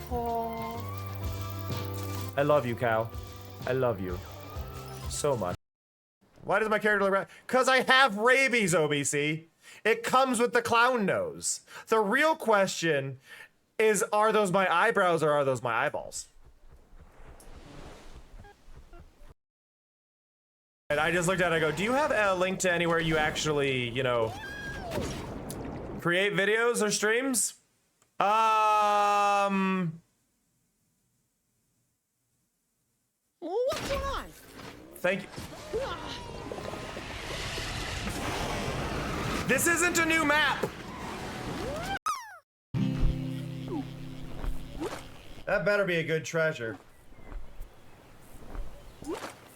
Aww. I love you, cow. I love you so much. Why does my character look like? Because I have rabies, OBC. It comes with the clown nose. The real question is, are those my eyebrows or are those my eyeballs? And I just looked at it, I go, do you have a link to anywhere you actually, you know, create videos or streams? What's going on? Thank you. This isn't a new map. That better be a good treasure.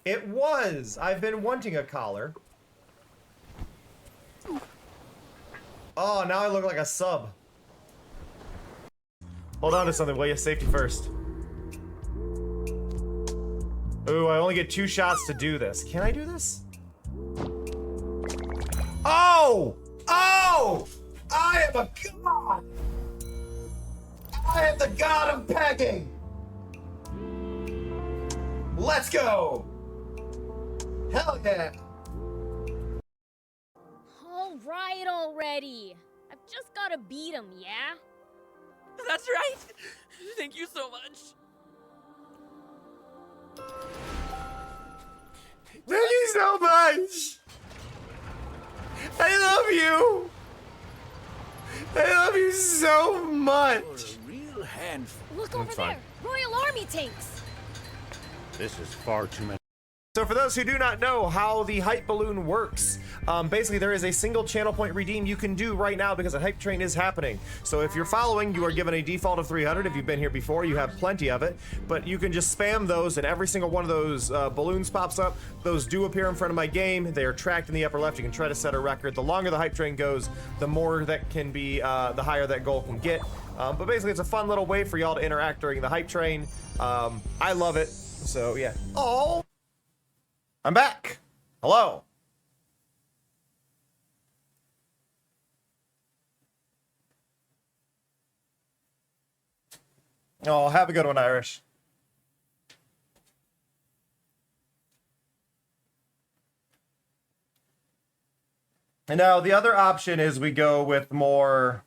It was! I've been wanting a collar. Oh, now I look like a sub. Hold on to something, will you? Safety first. Ooh, I only get 2 shots to do this. Can I do this? Oh! Oh! I am a god! I am the god of pegging! Let's go! Hell yeah! All right already. I've just gotta beat him, yeah? That's right! Thank you so much! Thank you so much! I love you! I love you so much! You're a real handful. Look over fine. there! Royal Army tanks! This is far too many. So for those who do not know how the hype balloon works, basically there is a single channel point redeem you can do right now because a hype train is happening. So if you're following, you are given a default of 300. If you've been here before, you have plenty of it. But you can just spam those and every single one of those balloons pops up. Those do appear in front of my game. They are tracked in the upper left. You can try to set a record. The longer the hype train goes, the more that can be, the higher that goal can get. But basically it's a fun little way for y'all to interact during the hype train. I love it. So yeah. Oh! I'm back. Hello. Oh, have a good one, Irish. And now the other option is we go with more...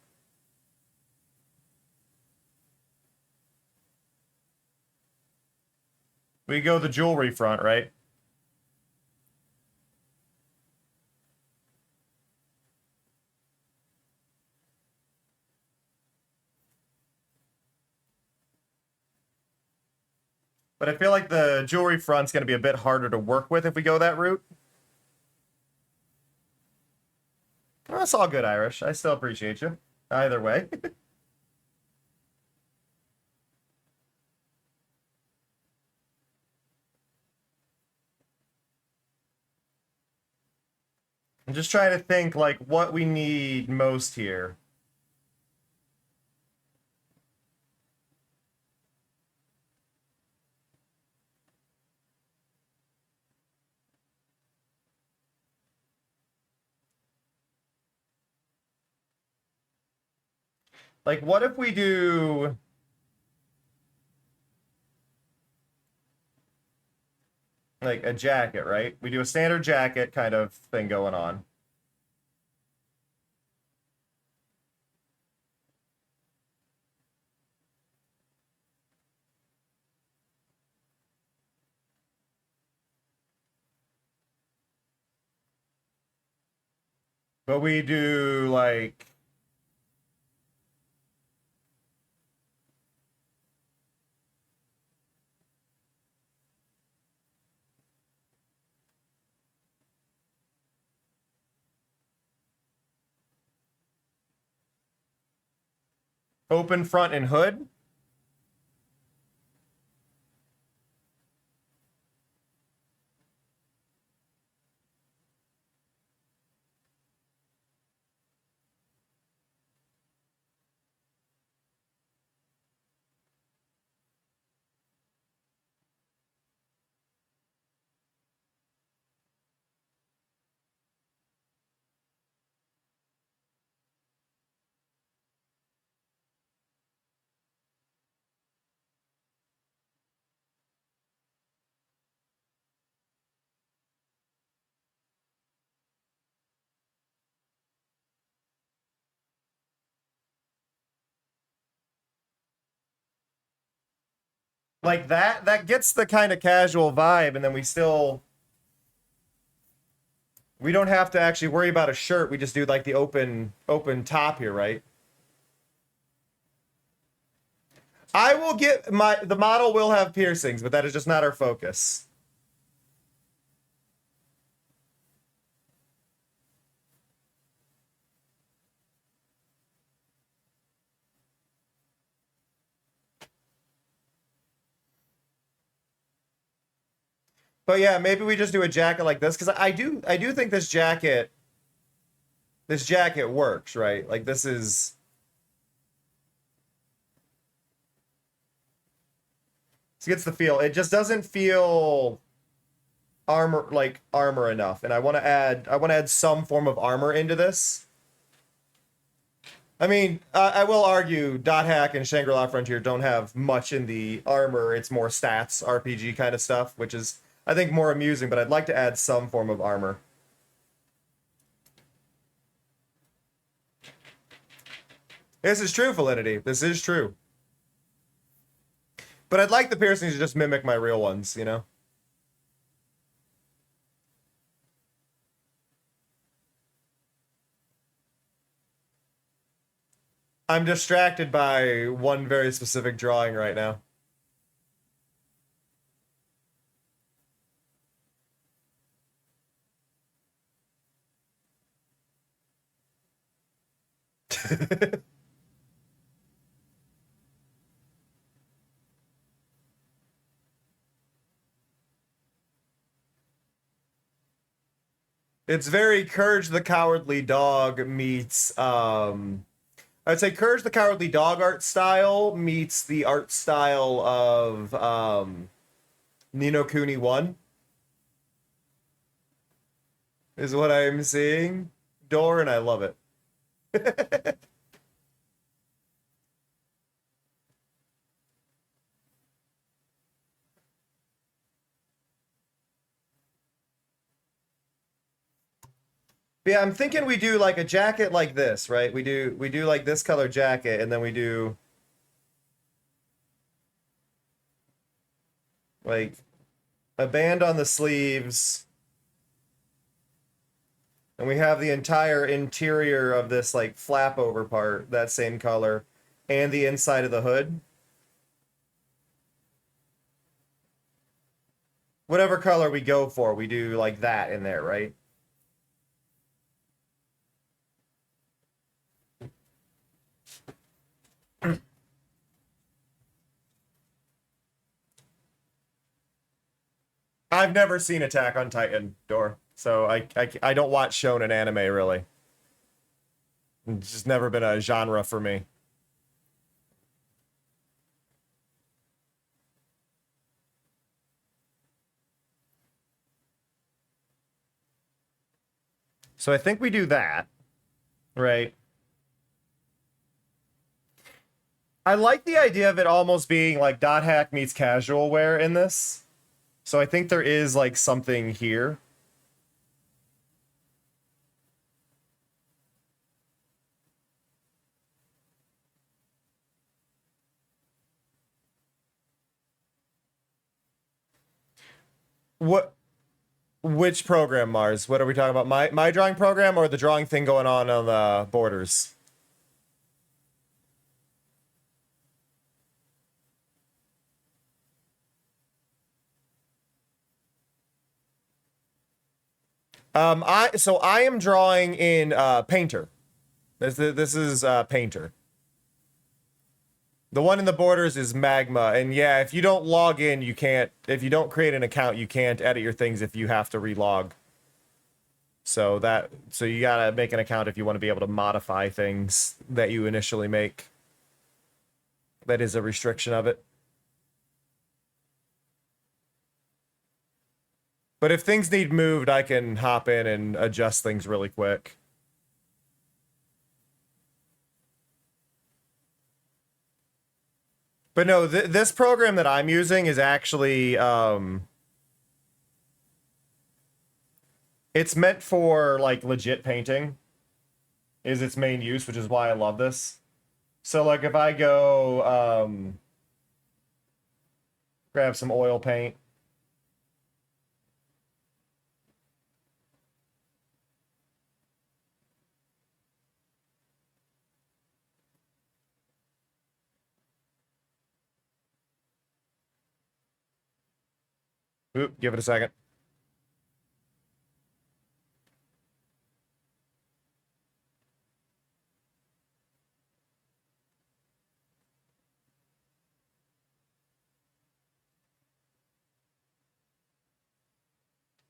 We go the jewelry front, right? But I feel like the jewelry front's going to be a bit harder to work with if we go that route. Well, that's all good, Irish. I still appreciate you. Either way. I'm just trying to think, like, what we need most here. Like, what if we do... like, a jacket, right? We do a standard jacket kind of thing going on. But we do, like... open front and hood. Like that gets the kind of casual vibe, and then we don't have to actually worry about a shirt. We just do like the open top here, right? I will get the model will have piercings, but that is just not our focus. But yeah, maybe we just do a jacket like this, because I do think this jacket works, right? Like this is it gets the feel. It just doesn't feel armor enough, and I want to add some form of armor into this. I mean, I will argue Dot Hack and Shangri-La Frontier don't have much in the armor. It's more stats, RPG kind of stuff, which is, I think, more amusing, but I'd like to add some form of armor. This is true, Validity. This is true. But I'd like the piercings to just mimic my real ones, you know? I'm distracted by one very specific drawing right now. It's very Courage the Cowardly Dog meets I'd say Courage the Cowardly Dog art style meets the art style of Ni no Kuni 1 is what I'm seeing. Door, and I love it. Yeah, I'm thinking we do like a jacket like this, right? We do like this color jacket, and then we do like a band on the sleeves, and we have the entire interior of this like flap over part that same color, and the inside of the hood. Whatever color we go for, we do like that in there, right? I've never seen Attack on Titan, Door, so I don't watch shonen anime really. It's just never been a genre for me. So I think we do that, right? I like the idea of it almost being like Dot Hack meets casual wear in this. So I think there is like something here. What which program, Mars? What are we talking about? My drawing program or the drawing thing going on the borders? I am drawing in Painter. This is Painter. The one in the borders is Magma, and yeah, if you don't log in, you can't. If you don't create an account, you can't edit your things if you have to relog. So you gotta make an account if you want to be able to modify things that you initially make. That is a restriction of it. But if things need moved, I can hop in and adjust things really quick. But no, this program that I'm using is actually it's meant for like legit painting is its main use, which is why I love this. So like if I go grab some oil paint. Oop, give it a second.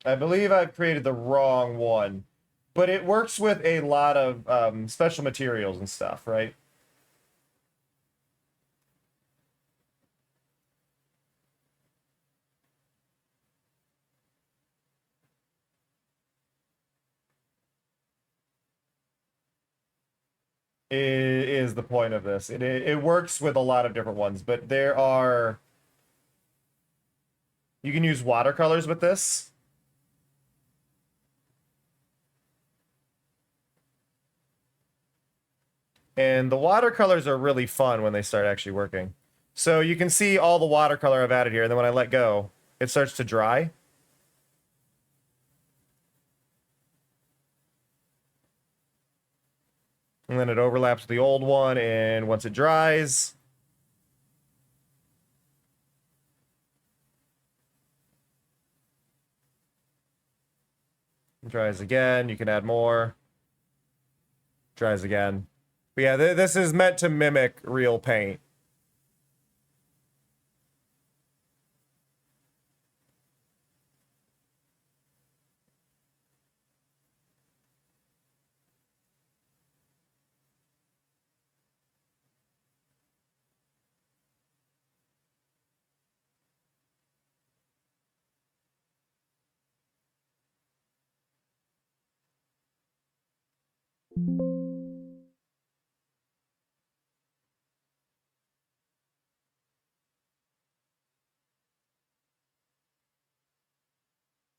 I believe I've created the wrong one, but it works with a lot of special materials and stuff, right? Is the point of this. It works with a lot of different ones, but there are... You can use watercolors with this. And the watercolors are really fun when they start actually working. So you can see all the watercolor I've added here, and then when I let go, it starts to dry. And then it overlaps with the old one, and once it dries... Dries again, you can add more. Dries again. But yeah, this is meant to mimic real paint.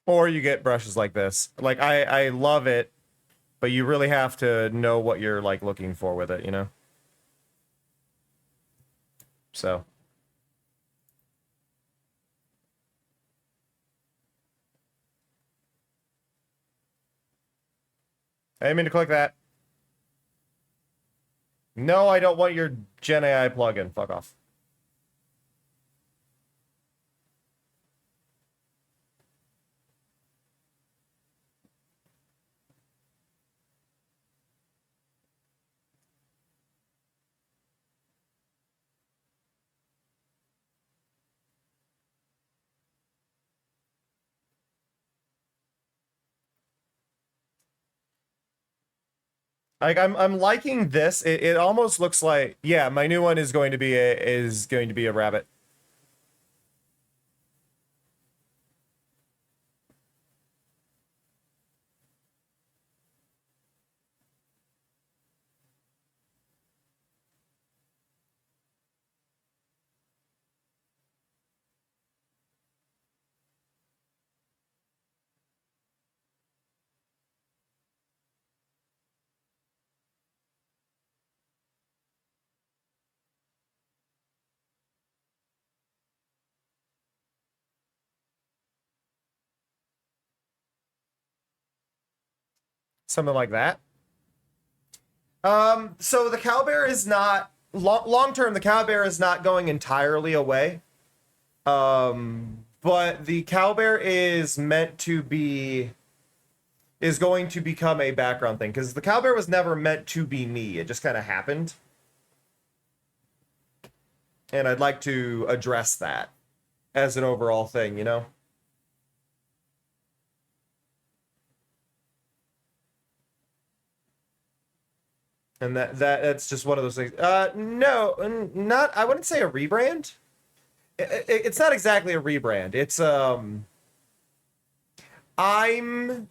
Or you get brushes like this. Like, I love it, but you really have to know what you're, like, looking for with it, you know? So. I didn't mean to click that. No, I don't want your Gen AI plugin. Fuck off. Like I'm liking this. It almost looks like, yeah, my new one is going to be a rabbit. Something like that. So the cowbear is not long term. The cowbear is not going entirely away. But the cowbear is meant to be is going to become a background thing because the cowbear was never meant to be me. It just kind of happened, and I'd like to address that as an overall thing, you know. And that's just one of those things. No, not. I wouldn't say a rebrand. It's not exactly a rebrand. It's I'm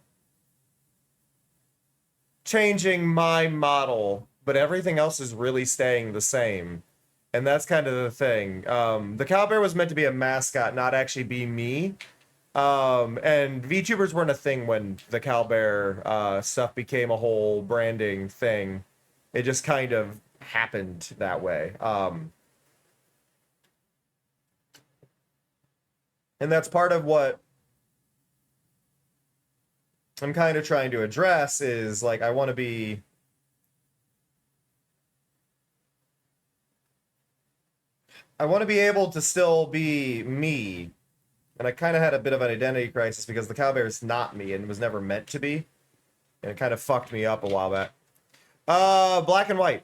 changing my model, but everything else is really staying the same. And that's kind of the thing. The cowbear was meant to be a mascot, not actually be me. And VTubers weren't a thing when the cowbear stuff became a whole branding thing. It just kind of happened that way. And that's part of what I'm kind of trying to address is like I want to be able to still be me. And I kind of had a bit of an identity crisis because the cowbear is not me and was never meant to be. And it kind of fucked me up a while back. Black and white.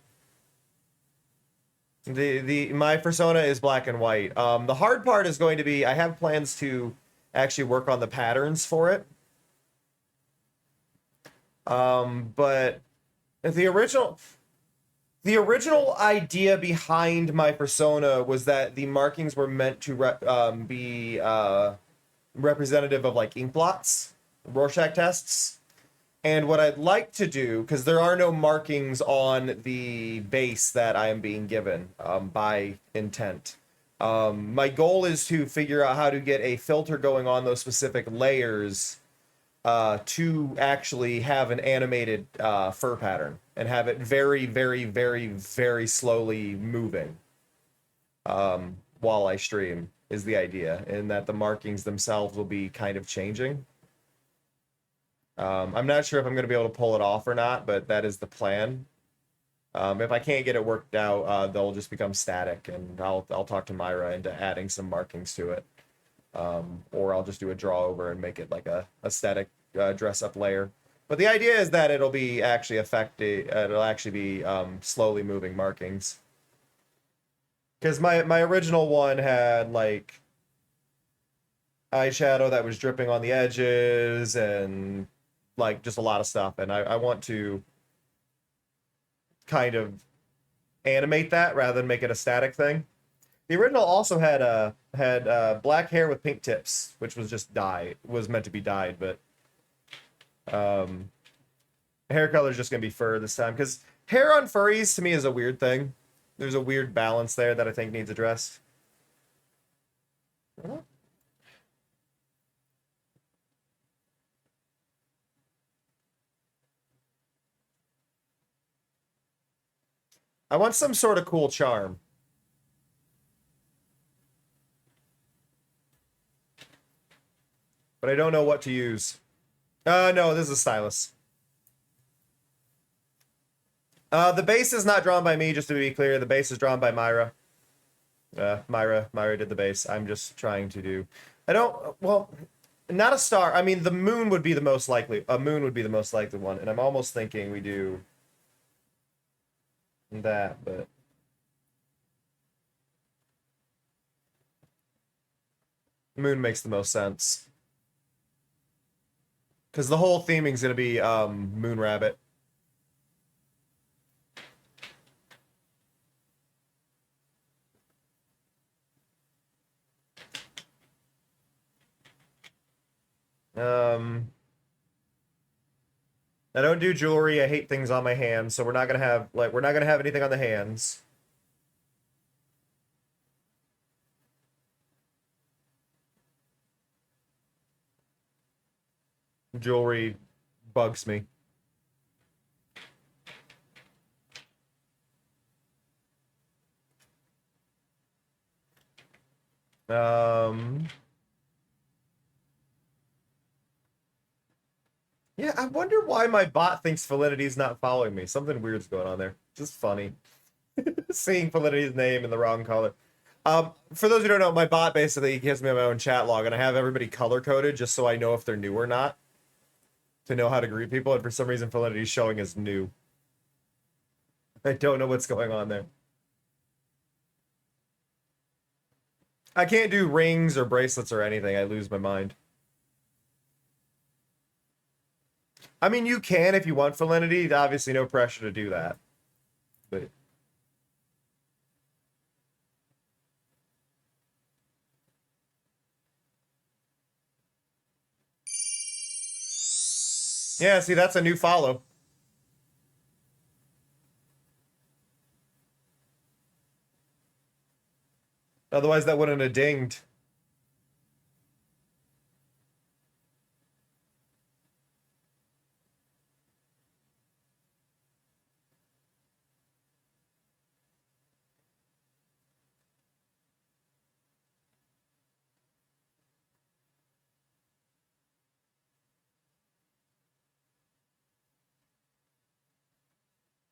My persona is black and white. The hard part is going to be I have plans to actually work on the patterns for it. But the original idea behind my persona was that the markings were meant to be representative of like ink blots, Rorschach tests. And what I'd like to do, because there are no markings on the base that I am being given by intent, my goal is to figure out how to get a filter going on those specific layers to actually have an animated fur pattern and have it very, very, very, very slowly moving while I stream is the idea, and that the markings themselves will be kind of changing. I'm not sure if I'm going to be able to pull it off or not, but that is the plan. If I can't get it worked out, they'll just become static, and I'll talk to Myra into adding some markings to it. Or I'll just do a draw over and make it like a static dress up layer. But the idea is that it'll be actually it'll actually be slowly moving markings. Because my original one had like eyeshadow that was dripping on the edges and like just a lot of stuff, and I want to kind of animate that rather than make it a static thing. The original also had black hair with pink tips, which was just was meant to be dyed, but hair color is just gonna be fur this time, because hair on furries to me is a weird thing. There's a weird balance there that I think needs addressed. I want some sort of cool charm. But I don't know what to use. No, this is a stylus. The base is not drawn by me, just to be clear. The base is drawn by Myra. Myra did the base. I'm just trying to do... well, not a star. I mean, the moon would be the most likely. A moon would be the most likely one, and I'm almost thinking we do that, but... Moon makes the most sense. Because the whole theming is going to be Moon Rabbit. I don't do jewelry. I hate things on my hands, so we're not gonna have anything on the hands. Jewelry bugs me. Yeah, I wonder why my bot thinks Felinity's not following me. Something weird's going on there. Just funny. Seeing Felinity's name in the wrong color. For those who don't know, my bot basically gives me my own chat log, and I have everybody color-coded just so I know if they're new or not. To know how to greet people, and for some reason Felinity's showing as new. I don't know what's going on there. I can't do rings or bracelets or anything. I lose my mind. I mean, you can if you want Felinity. Obviously, no pressure to do that. But... yeah, see, that's a new follow. Otherwise, that wouldn't have dinged.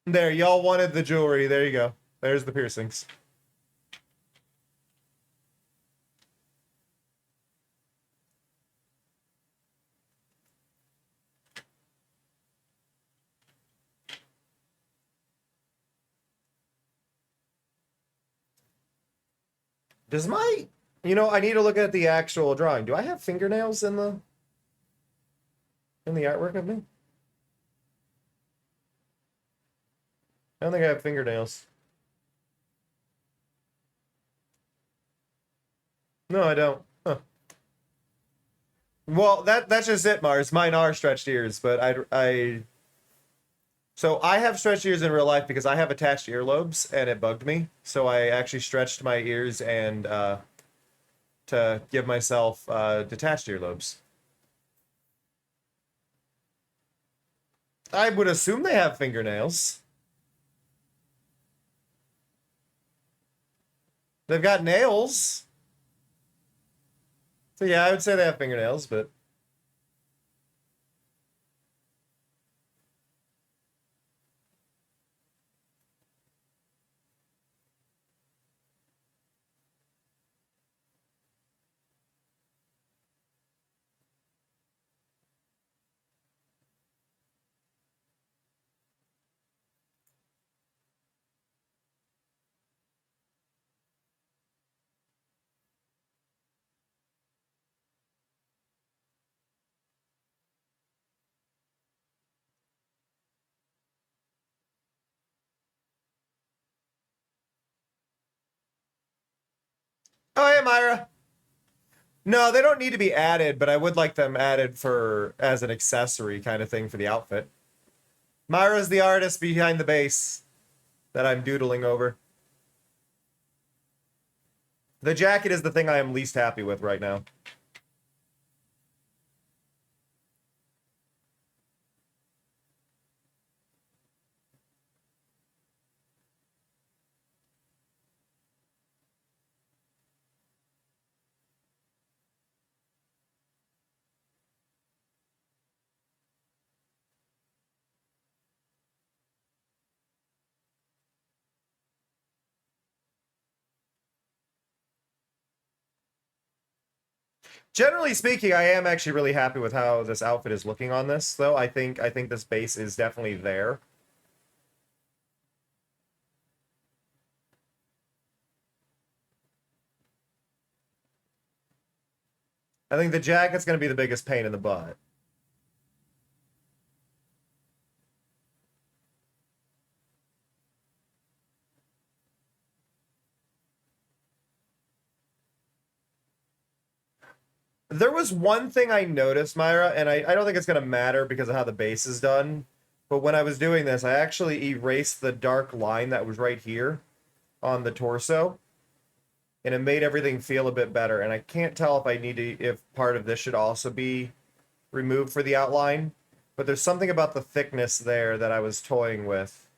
There, y'all wanted the jewelry. There you go. There's the piercings. Does my... You know, I need to look at the actual drawing. Do I have fingernails in the artwork of me? I don't think I have fingernails. No, I don't. Huh. Well, that's just it, Mars. Mine are stretched ears, but so I have stretched ears in real life because I have attached earlobes and it bugged me. So I actually stretched my ears and to give myself detached earlobes. I would assume they have fingernails. They've got nails. So yeah, I would say they have fingernails, but oh hey Myra. No, they don't need to be added, but I would like them added for as an accessory kind of thing for the outfit. Myra's the artist behind the base that I'm doodling over. The jacket is the thing I am least happy with right now. Generally speaking, I am actually really happy with how this outfit is looking on this, though. I think this base is definitely there. I think the jacket's going to be the biggest pain in the butt. There was one thing I noticed, Myra, and I don't think it's going to matter because of how the base is done. But when I was doing this, I actually erased the dark line that was right here on the torso. And it made everything feel a bit better. And I can't tell if part of this should also be removed for the outline. But there's something about the thickness there that I was toying with.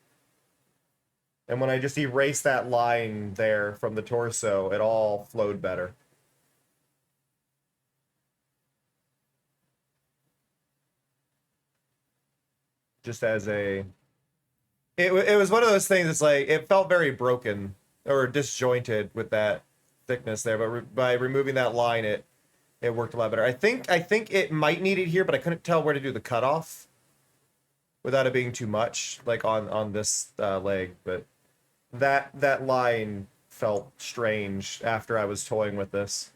And when I just erased that line there from the torso, it all flowed better. Just as a... It was one of those things that's like, it felt very broken or disjointed with that thickness there. But by removing that line, it worked a lot better. I think it might need it here, but I couldn't tell where to do the cutoff without it being too much, like on this leg. But that line felt strange after I was toying with this.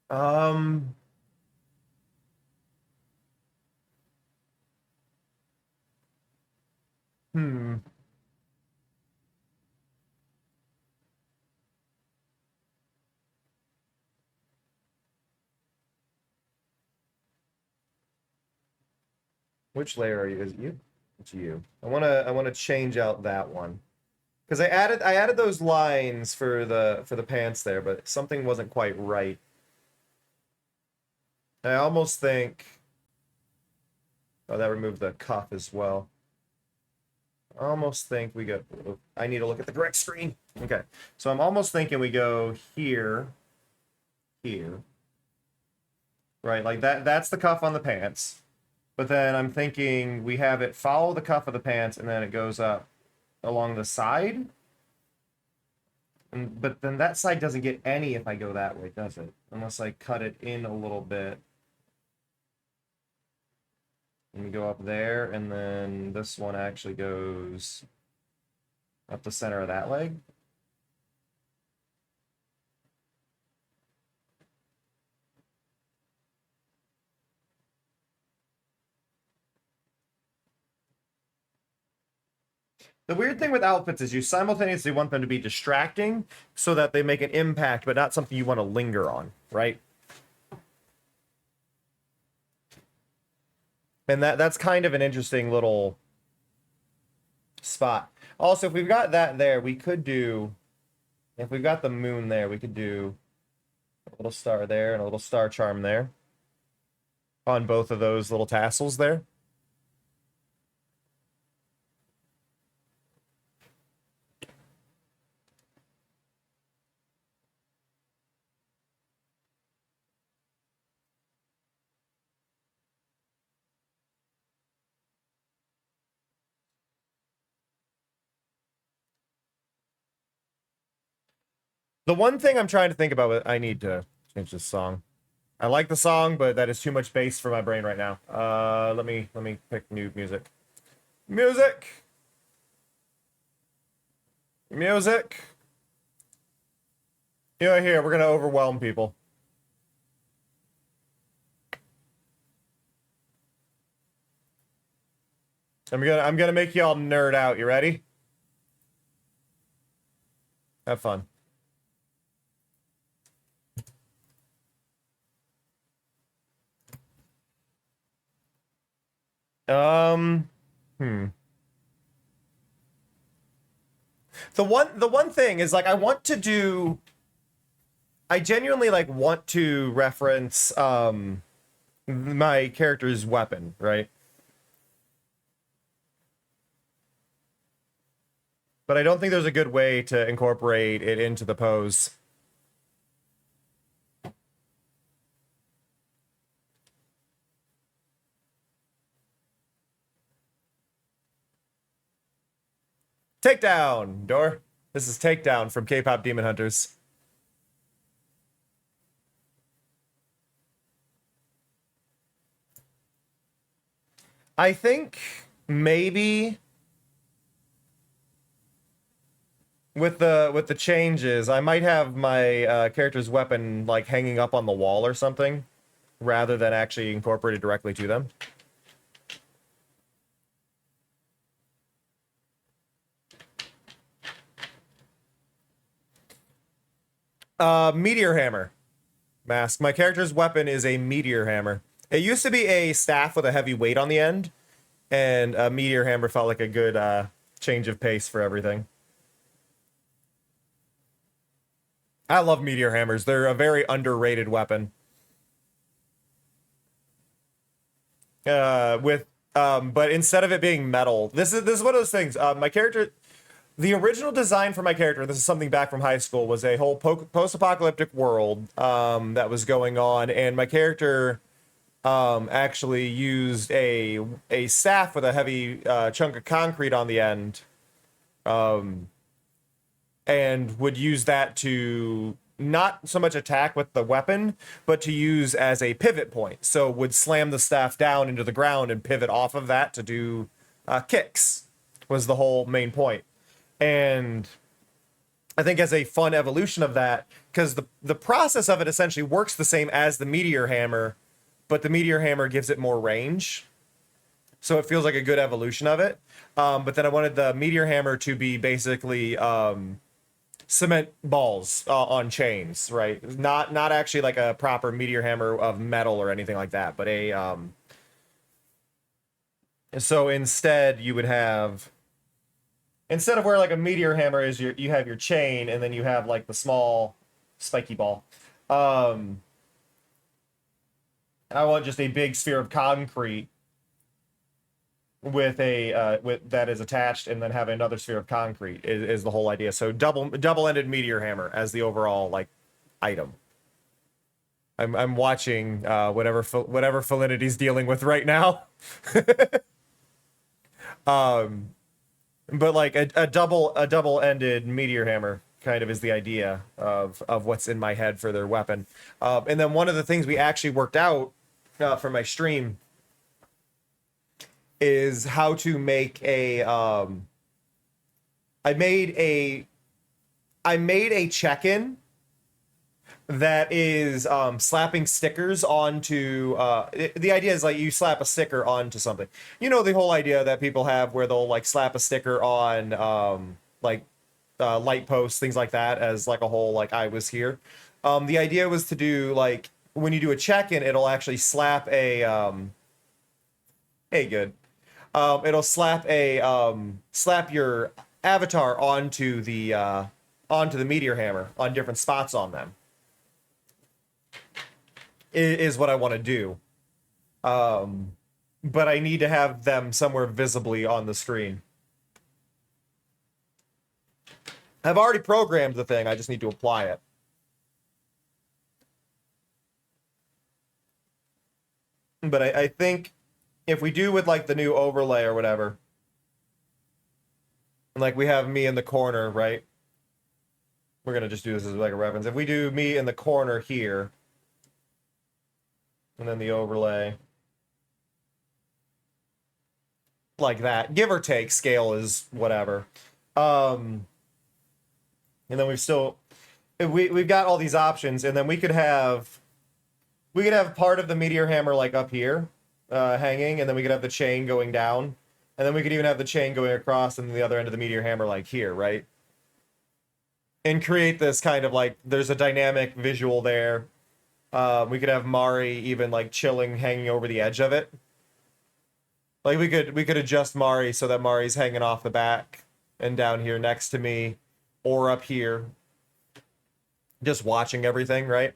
Um, hmm. Which layer are you? Is it you? It's you. I wanna change out that one. Because I added those lines for the pants there, but something wasn't quite right. I almost think, oh, that removed the cuff as well. I almost think we go, I need to look at the correct screen. Okay, so I'm almost thinking we go here, here. Right, like that's the cuff on the pants. But then I'm thinking we have it follow the cuff of the pants and then it goes up along the side. But then that side doesn't get any if I go that way, does it? Unless I cut it in a little bit. And we go up there, and then this one actually goes up the center of that leg. The weird thing with outfits is you simultaneously want them to be distracting so that they make an impact, but not something you want to linger on, right? And that's kind of an interesting little spot. Also, if we've got that there, we could do, if we've got the moon there, we could do a little star there and a little star charm there on both of those little tassels there. The one thing I'm trying to think about, I need to change this song. I like the song, but that is too much bass for my brain right now. Let me pick new music. Music. Music. Yeah, here, we're gonna overwhelm people. I'm gonna make y'all nerd out. You ready? Have fun. Hmm. The one thing is, like, I genuinely, like, want to reference my character's weapon, right? But I don't think there's a good way to incorporate it into the pose. Takedown, Door. This is Takedown from K-Pop Demon Hunters. I think maybe with the changes, I might have my character's weapon like hanging up on the wall or something, rather than actually incorporated directly to them. Meteor hammer mask. My character's weapon is a meteor hammer. It used to be a staff with a heavy weight on the end, and a meteor hammer felt like a good change of pace for everything. I love meteor hammers. They're a very underrated weapon. But instead of it being metal, this is one of those things. My character, the original design for my character, this is something back from high school, was a whole post-apocalyptic world that was going on, and my character actually used a staff with a heavy chunk of concrete on the end, and would use that to not so much attack with the weapon, but to use as a pivot point. So would slam the staff down into the ground and pivot off of that to do kicks, was the whole main point. And I think as a fun evolution of that, because the process of it essentially works the same as the meteor hammer, but the meteor hammer gives it more range. So it feels like a good evolution of it. But then I wanted the meteor hammer to be basically cement balls on chains, right? Not actually like a proper meteor hammer of metal or anything like that, but a so instead you would have, instead of where like a meteor hammer is, you have your chain, and then you have like the small spiky ball. I want just a big sphere of concrete with a with that is attached, and then have another sphere of concrete is the whole idea. So double-ended meteor hammer as the overall like item. I'm watching whatever Felinity's dealing with right now. But like a double-ended meteor hammer kind of is the idea of what's in my head for their weapon. And then one of the things we actually worked out for my stream is how to make a I made a check-in that is slapping stickers onto the idea is like you slap a sticker onto something. You know, the whole idea that people have where they'll like slap a sticker on light posts, things like that, as like a whole like I was here. The idea was to do like when you do a check-in, it'll actually slap a hey, good. It'll slap a slap your avatar onto the meteor hammer on different spots on them. Is what I want to do. But I need to have them somewhere visibly on the screen. I've already programmed the thing, I just need to apply it. But I think if we do with like the new overlay or whatever, like we have me in the corner, right? We're gonna just do this as like a reference. If we do me in the corner here, and then the overlay, like that, give or take, scale is whatever. And then we've got all these options, and then we could have part of the meteor hammer like up here, hanging, and then we could have the chain going down, and then we could even have the chain going across, and then the other end of the meteor hammer like here, right? And create this kind of like there's a dynamic visual there. We could have Mari even like chilling, hanging over the edge of it. Like we could adjust Mari so that Mari's hanging off the back and down here next to me, or up here, just watching everything, right?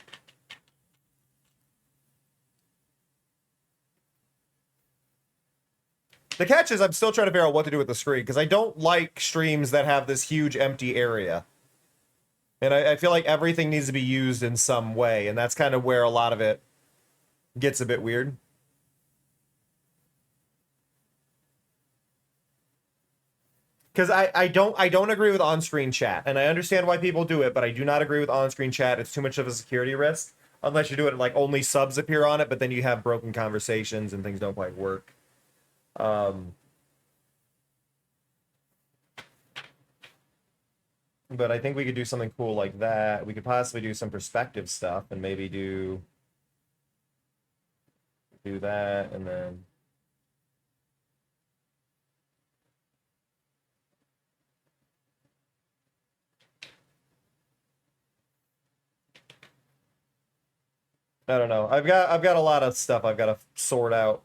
The catch is I'm still trying to figure out what to do with the screen, because I don't like streams that have this huge empty area. And I feel like everything needs to be used in some way, and that's kind of where a lot of it gets a bit weird. Because I don't agree with on-screen chat, and I understand why people do it, but I do not agree with on-screen chat. It's too much of a security risk, unless you do it like only subs appear on it, but then you have broken conversations and things don't quite work. But I think we could do something cool like that. We could possibly do some perspective stuff and maybe do that, and then I don't know. I've got a lot of stuff I've got to sort out.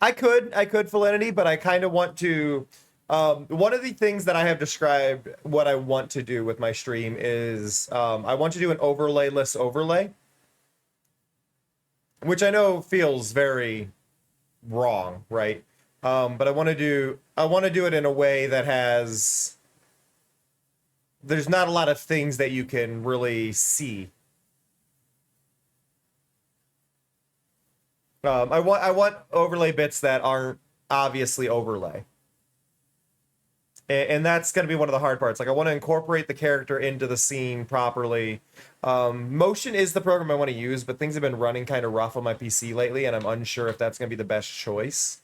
I could Felinity, but I kind of want to. One of the things that I have described what I want to do with my stream is I want to do an overlayless overlay, which I know feels very wrong, right? But I want to do it in a way that has. There's not a lot of things that you can really see. I want overlay bits that aren't obviously overlay. And that's going to be one of the hard parts. Like, I want to incorporate the character into the scene properly. Motion is the program I want to use, but things have been running kind of rough on my PC lately, and I'm unsure if that's going to be the best choice.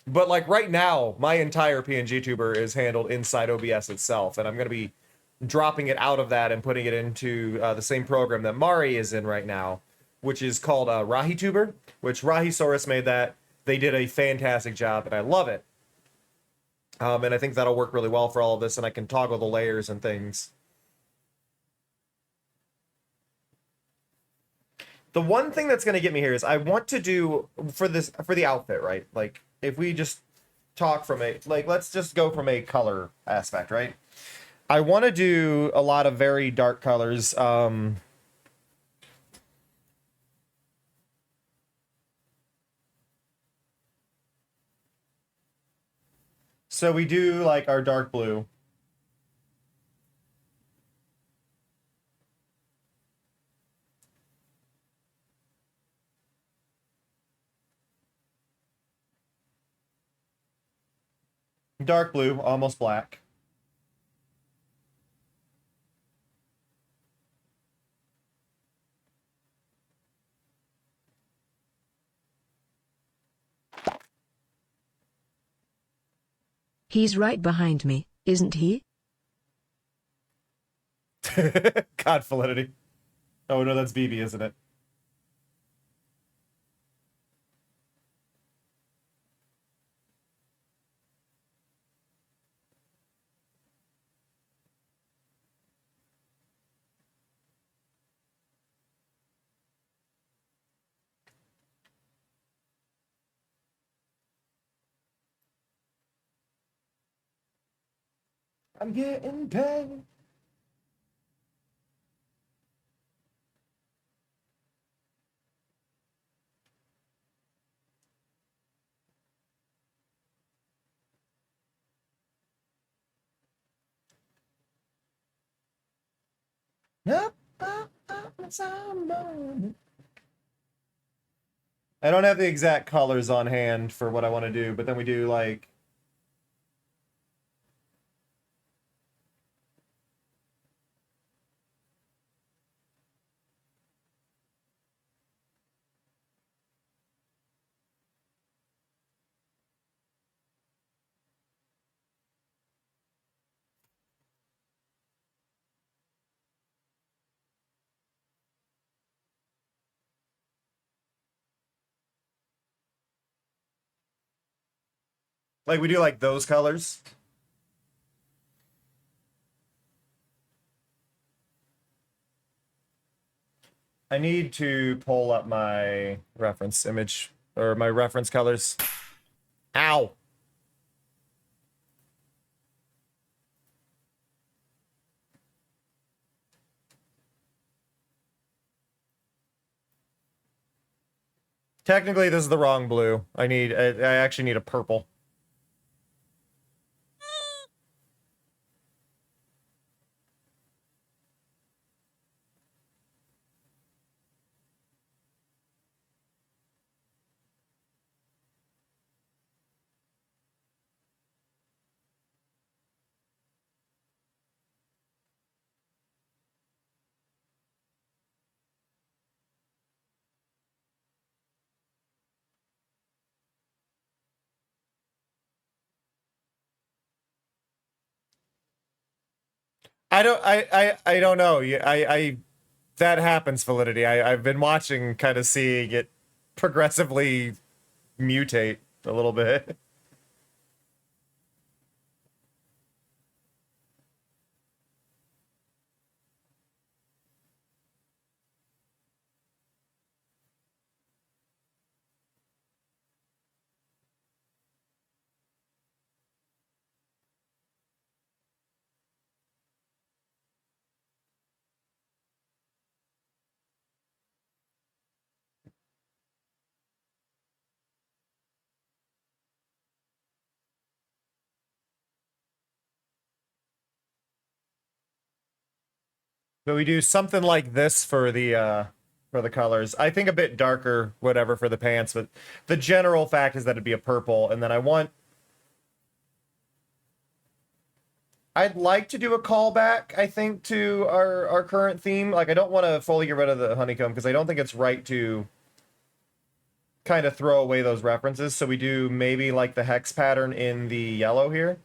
But, like, right now, my entire PNG tuber is handled inside OBS itself, and I'm going to be dropping it out of that and putting it into the same program that Mari is in right now, which is called RahiTuber, which Rahisaurus made that. They did a fantastic job, and I love it. And I think that'll work really well for all of this, and I can toggle the layers and things. The one thing that's going to get me here is I want to do, for the outfit, right? Like, if we just talk from let's just go from a color aspect, right? I want to do a lot of very dark colors. So we do like our dark blue. Dark blue, almost black. He's right behind me, isn't he? God, Validity. Oh no, that's BB, isn't it? I'm getting paid. I don't have the exact colors on hand for what I want to do, but then we do like we do like those colors. I need to pull up my reference image or my reference colors. Ow. Technically, this is the wrong blue. I actually need a purple. I don't know. That happens, Validity. I've been watching, kind of seeing it progressively mutate a little bit. But we do something like this for the colors. I think a bit darker, whatever, for the pants, but the general fact is that it'd be a purple, and then I'd like to do a callback, I think, to our current theme. Like, I don't want to fully get rid of the honeycomb, because I don't think it's right to kind of throw away those references. So we do maybe like the hex pattern in the yellow here.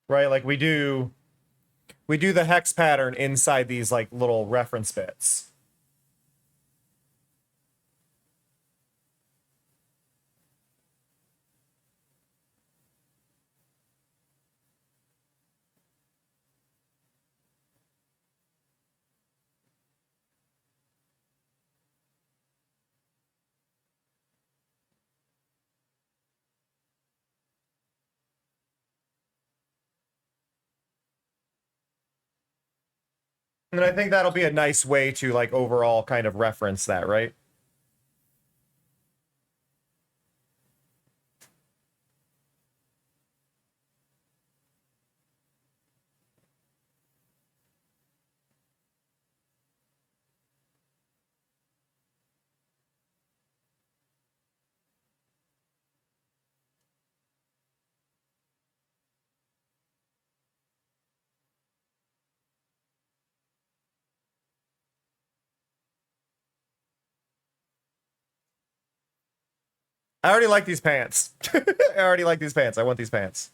Right, like we do the hex pattern inside these like little reference bits. And I think that'll be a nice way to like overall kind of reference that, right? I already like these pants. I already like these pants. I want these pants.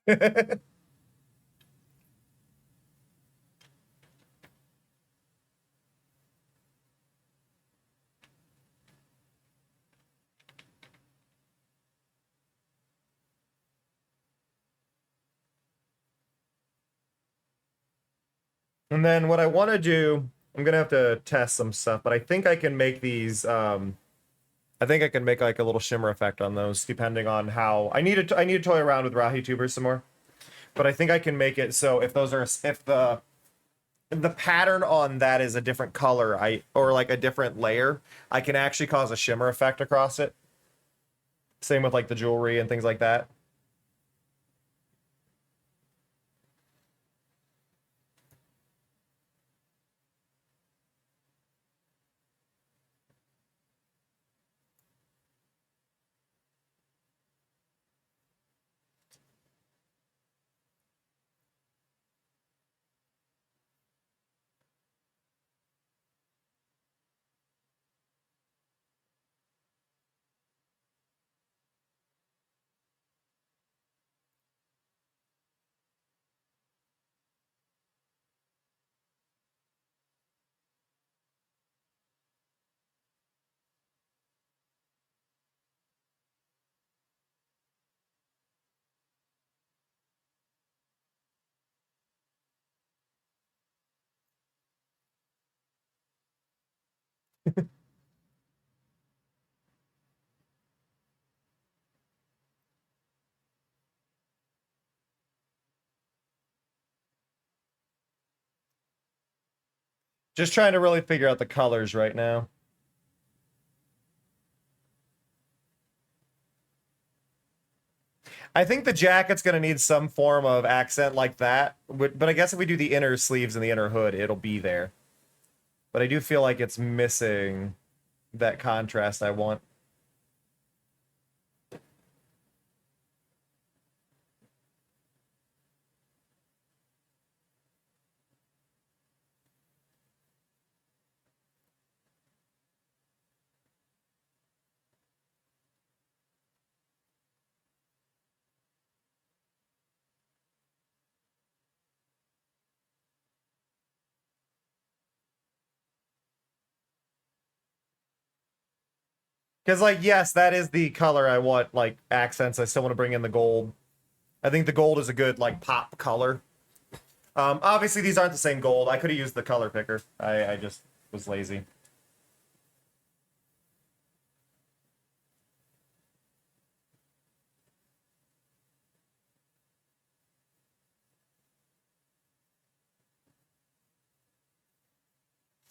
And then what I want to do, I'm gonna have to test some stuff, but I think I can make these. I think I can make like a little shimmer effect on those, depending on how. I need to toy around with Rahi tubers some more, but I think I can make it so if the pattern on that is a different color, or like a different layer, I can actually cause a shimmer effect across it. Same with like the jewelry and things like that. Just trying to really figure out the colors right now. I think the jacket's gonna need some form of accent like that, but I guess if we do the inner sleeves and the inner hood, it'll be there. But I do feel like it's missing that contrast I want. Because, like, yes, that is the color I want, like, accents. I still want to bring in the gold. I think the gold is a good, like, pop color. Obviously, these aren't the same gold. I could have used the color picker. I just was lazy.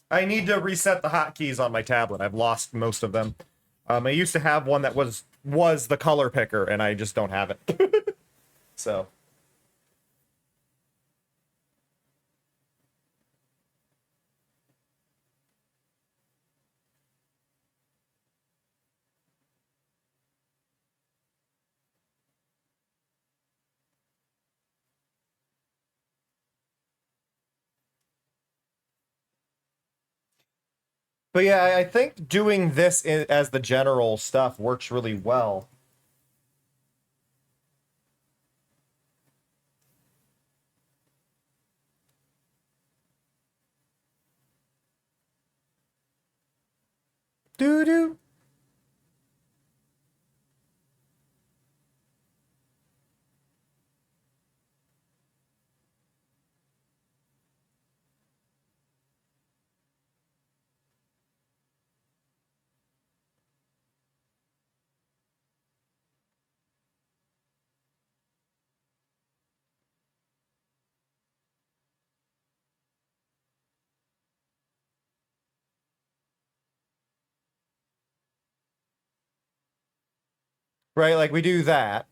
I need to reset the hotkeys on my tablet. I've lost most of them. I used to have one that was the color picker, and I just don't have it. So. But yeah, I think doing this as the general stuff works really well. Doo doo. right? Like we do that.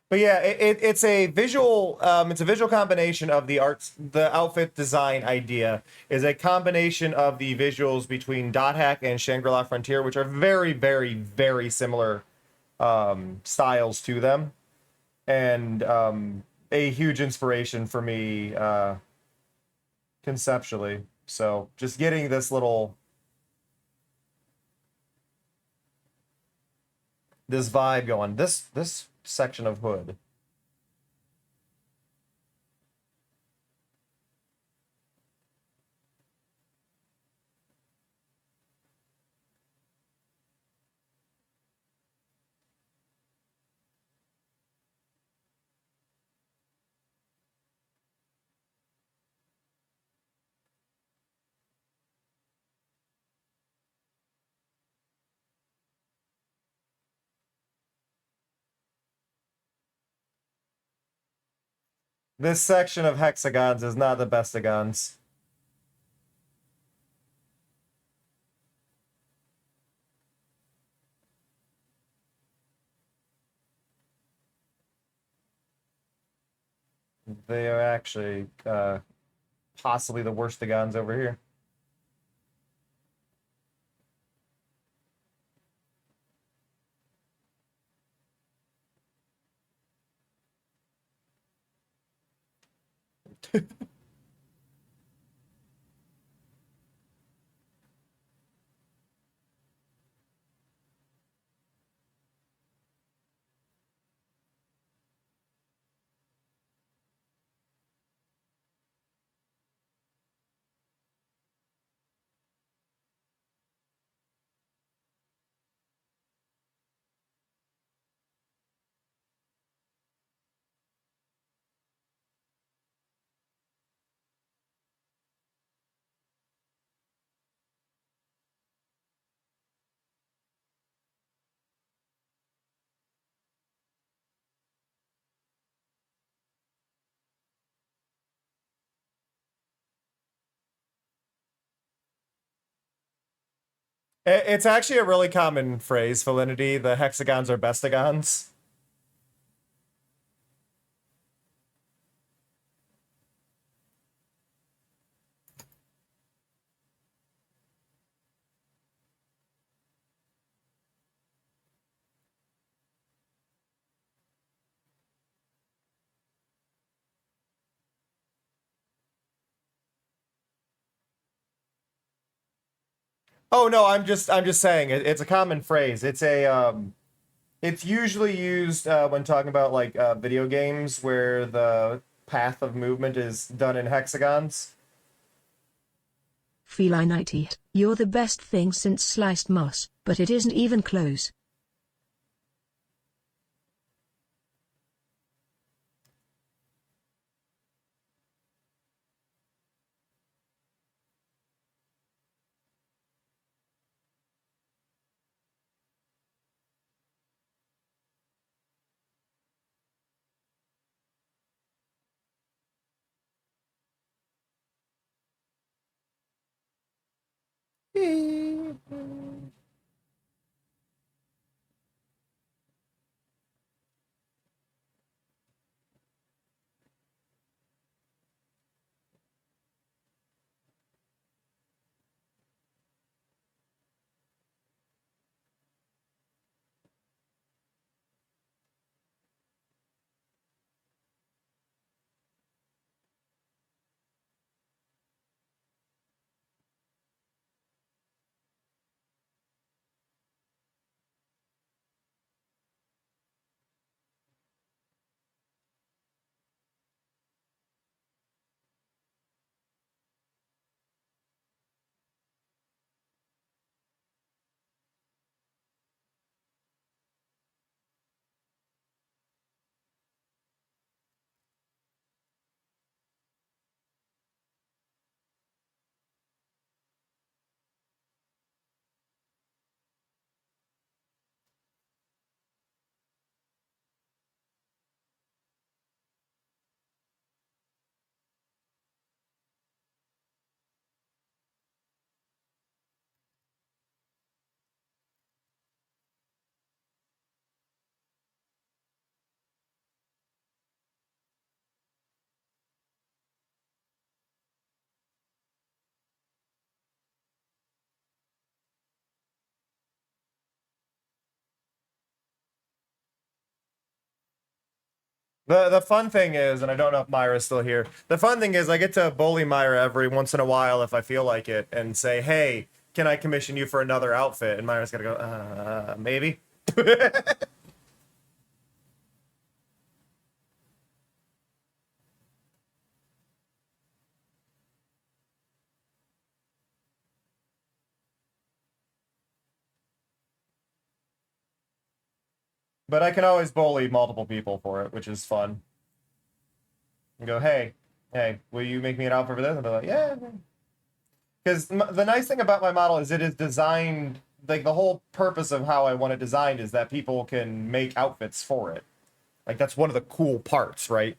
But yeah, it's a visual combination of the outfit design idea is a combination of the visuals between Dot Hack and Shangri-La Frontier, which are very, very, very similar styles to them, and a huge inspiration for me conceptually. So just getting this vibe going, this section of hood. This section of hexagons is not the bestigons. They are actually possibly the worst guns over here. It's actually a really common phrase, Felinity. The hexagons are bestigons. Oh no, I'm just saying it's a common phrase. It's usually used when talking about like video games where the path of movement is done in hexagons. Felinity, you're the best thing since sliced moss, but it isn't even close. The fun thing is, and I don't know if Myra's still here. The fun thing is, I get to bully Myra every once in a while if I feel like it, and say, "Hey, can I commission you for another outfit?" And Myra's gonna go, maybe. But I can always bully multiple people for it, which is fun. And go, hey, will you make me an outfit for this? And they're like, yeah. Because the nice thing about my model is it is designed, like the whole purpose of how I want it designed is that people can make outfits for it. Like that's one of the cool parts, right?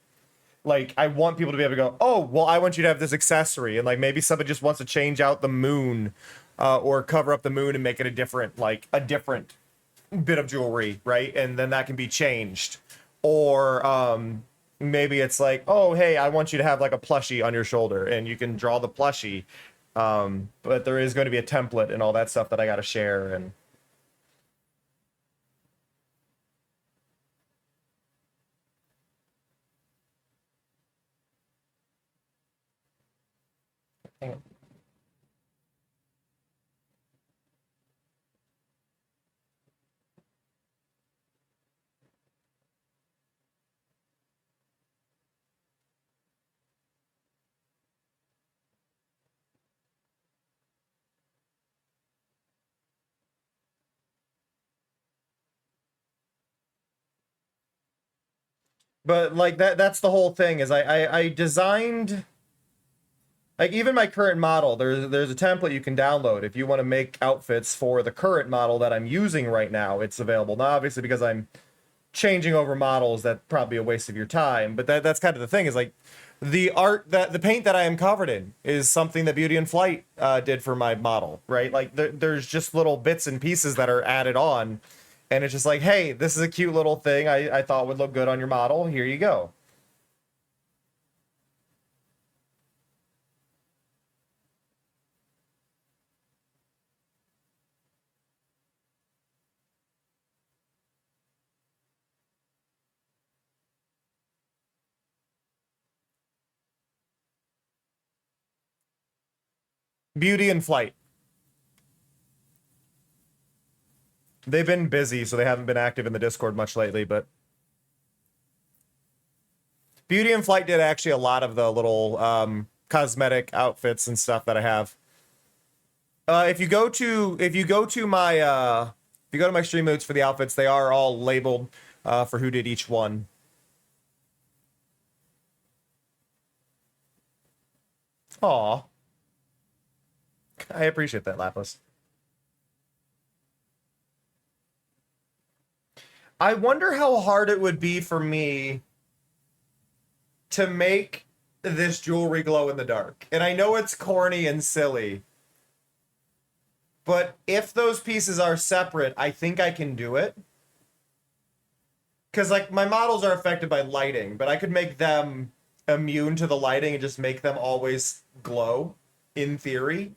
Like I want people to be able to go, oh, well, I want you to have this accessory. And like maybe somebody just wants to change out the moon or cover up the moon and make it a different bit of jewelry, right? And then that can be changed. Or maybe it's like, oh, hey, I want you to have like a plushie on your shoulder and you can draw the plushie. But there is going to be a template and all that stuff that I got to share. And hang on. But like that's the whole thing is I designed like even my current model, there's a template you can download if you want to make outfits for the current model that I'm using right now. It's available. Now obviously because I'm changing over models, that's probably a waste of your time. But that's kind of the thing is like the paint that I am covered in is something that Beauty in Flight did for my model, right? Like there's just little bits and pieces that are added on. And it's just like, hey, this is a cute little thing I thought would look good on your model. Here you go. Beauty in Flight. They've been busy, so they haven't been active in the Discord much lately, but Beauty in Flight did actually a lot of the little cosmetic outfits and stuff that I have. If you go to my stream modes for the outfits, they are all labeled for who did each one. Aw. I appreciate that, Lapis. I wonder how hard it would be for me to make this jewelry glow in the dark. And I know it's corny and silly, but if those pieces are separate, I think I can do it. Because, like, my models are affected by lighting, but I could make them immune to the lighting and just make them always glow, in theory.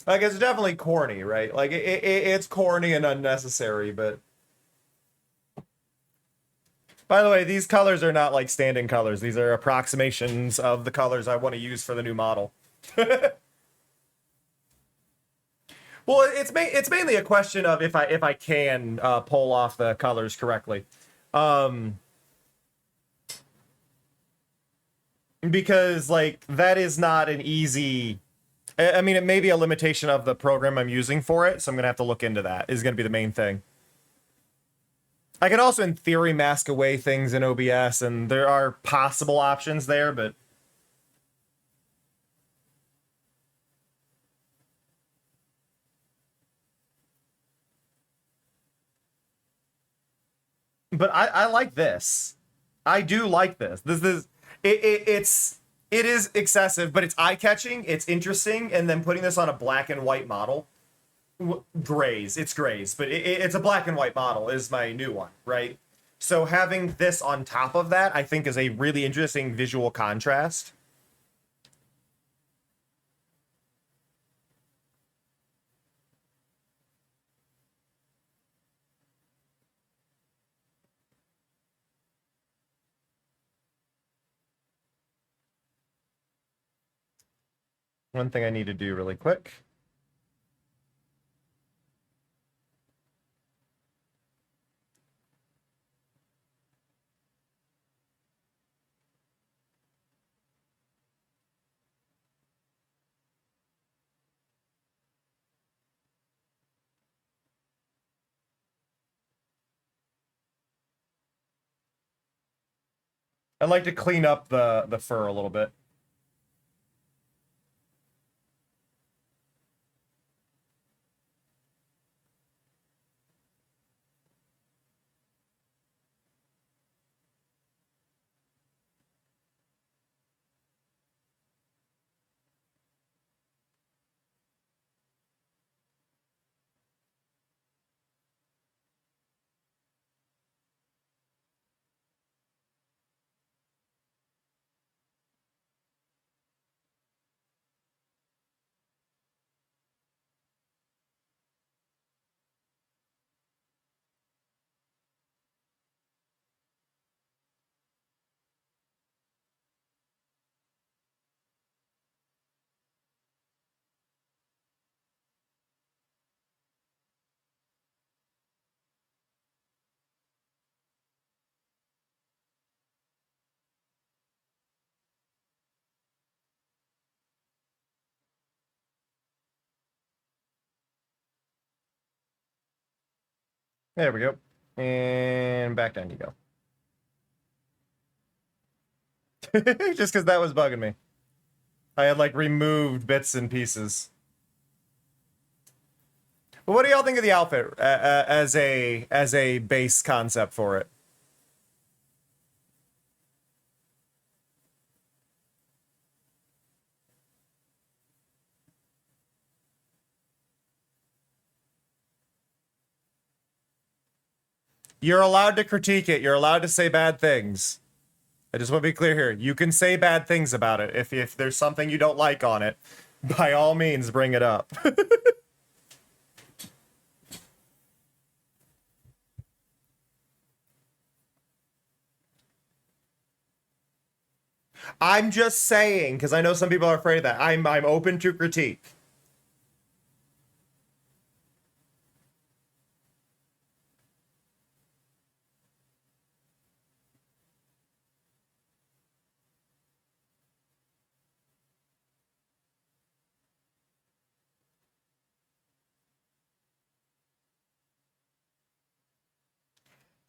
Like, it's definitely corny, right? Like, it's corny and unnecessary, but... By the way, these colors are not, like, standing colors. These are approximations of the colors I want to use for the new model. Well, it's mainly a question of if I can pull off the colors correctly. Because, like, that is not an easy... I mean, it may be a limitation of the program I'm using for it, so I'm going to have to look into that, is going to be the main thing. I can also, in theory, mask away things in OBS, and there are possible options there, but... But I like this. I do like this. This is... It is excessive, but it's eye-catching, it's interesting, and then putting this on a black and white model, grays, but it's a black and white model is my new one, right? So having this on top of that, I think is a really interesting visual contrast. One thing I need to do really quick. I'd like to clean up the fur a little bit. There we go. And back down you go. Just because that was bugging me. I had like removed bits and pieces. But what do y'all think of the outfit as a base concept for it? You're allowed to critique it. You're allowed to say bad things. I just want to be clear here. You can say bad things about it. If there's something you don't like on it, by all means, bring it up. I'm just saying, because I know some people are afraid of that. I'm open to critique.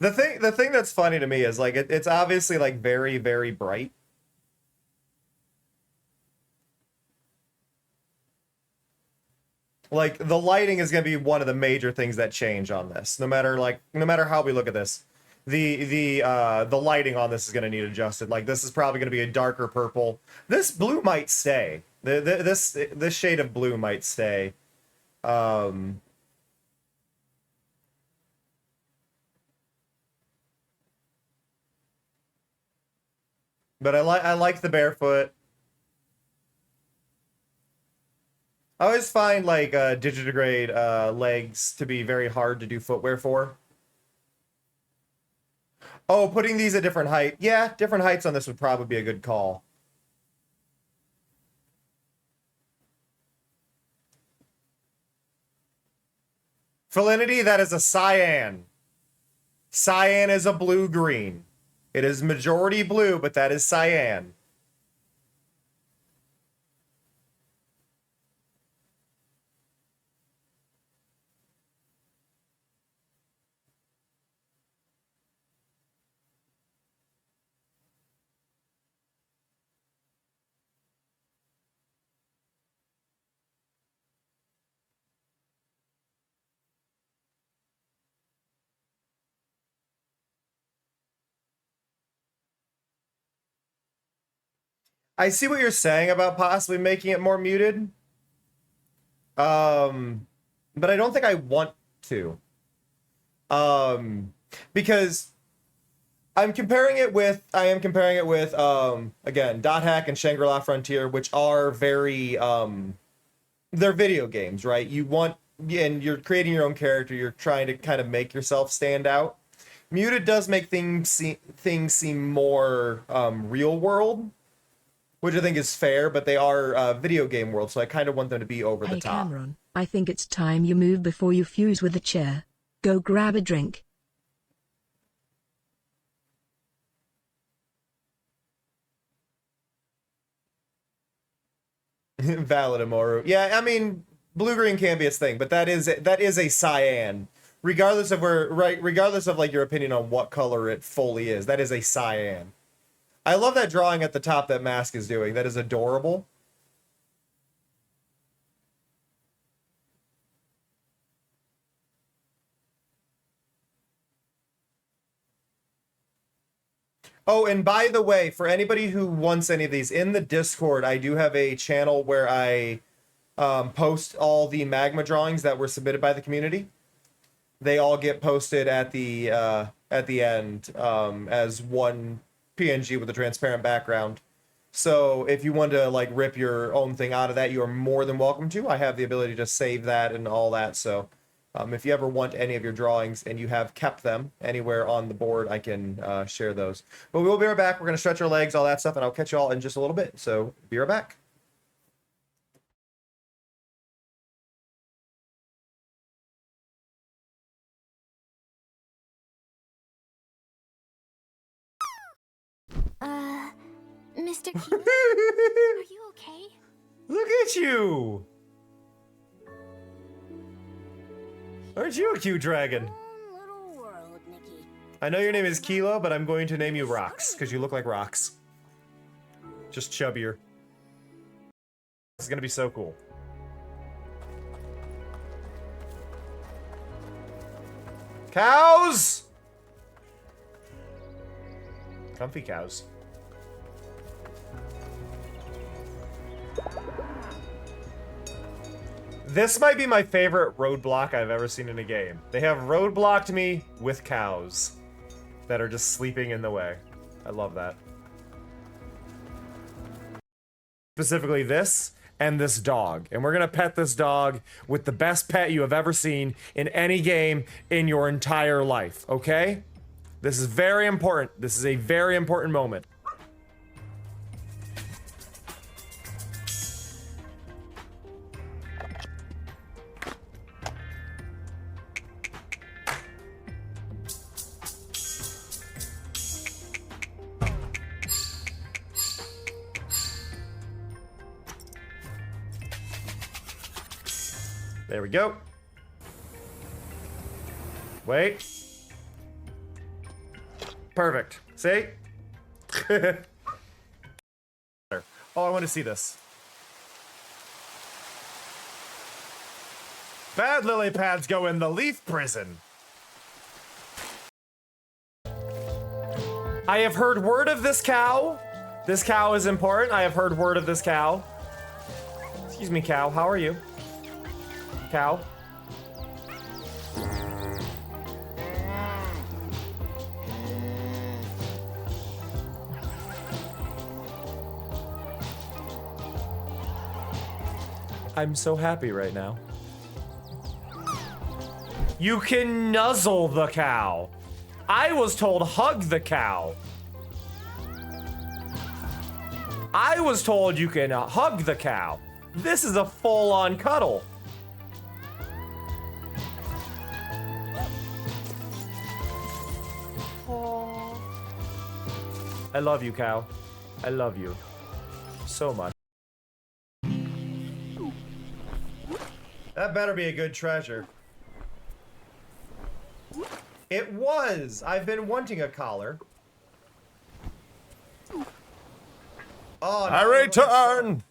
The thing that's funny to me is like it's obviously like very, very bright. Like the lighting is going to be one of the major things that change on this. No matter how we look at this. The lighting on this is going to need adjusted. Like this is probably going to be a darker purple. This blue might stay. This shade of blue might stay. Um but I like the barefoot. I always find like digitigrade legs to be very hard to do footwear for. Oh, putting these at different height. Yeah, different heights on this would probably be a good call. Felinity, that is a cyan. Cyan is a blue-green. It is majority blue, but that is cyan. I see what you're saying about possibly making it more muted. But I don't think I want to. Because I am comparing it with again, Dot Hack and Shangri-La Frontier, which are very they're video games, right? And you're creating your own character, you're trying to kind of make yourself stand out. Muted does make things seem more real world. which I think is fair, but they are video game world, so I kind of want them to be over the Hey top. Cameron, I think it's time you move before you fuse with the chair. Go grab a drink. Valid, Amoru. Yeah, I mean, blue-green can be its thing, but that is a cyan. Regardless of regardless of like your opinion on what color it fully is, that is a cyan. I love that drawing at the top that Mask is doing. That is adorable. Oh, and by the way, for anybody who wants any of these, in the Discord, I do have a channel where I post all the magma drawings that were submitted by the community. They all get posted at the end as one PNG with a transparent background. So if you want to like rip your own thing out of that, you are more than welcome to. I have the ability to save that and all that. So if you ever want any of your drawings and you have kept them anywhere on the board, I can share those. But we will be right back. We're going to stretch our legs, all that stuff, and I'll catch you all in just a little bit. So be right back. Mr. King, are you okay? Look at you! Aren't you a cute dragon? Own little world, Nikki. I know your name is Kilo, but I'm going to name you Rocks, because you look like rocks. Just chubbier. This is gonna be so cool. Cows! Comfy cows. This might be my favorite roadblock I've ever seen in a game. They have roadblocked me with cows that are just sleeping in the way. I love that. Specifically this and this dog. And we're gonna pet this dog with the best pet you have ever seen in any game in your entire life, okay? This is very important. This is a very important moment. There we go. Wait. Perfect. See? Oh, I want to see this. Bad lily pads go in the leaf prison. I have heard word of this cow. This cow is important. I have heard word of this cow. Excuse me, cow. How are you? Cow. I'm so happy right now. You can nuzzle the cow. I was told hug the cow. I was told you can hug the cow. This is a full-on cuddle. I love you, cow. I love you so much. That better be a good treasure. It was! I've been wanting a collar. Oh, no, I return!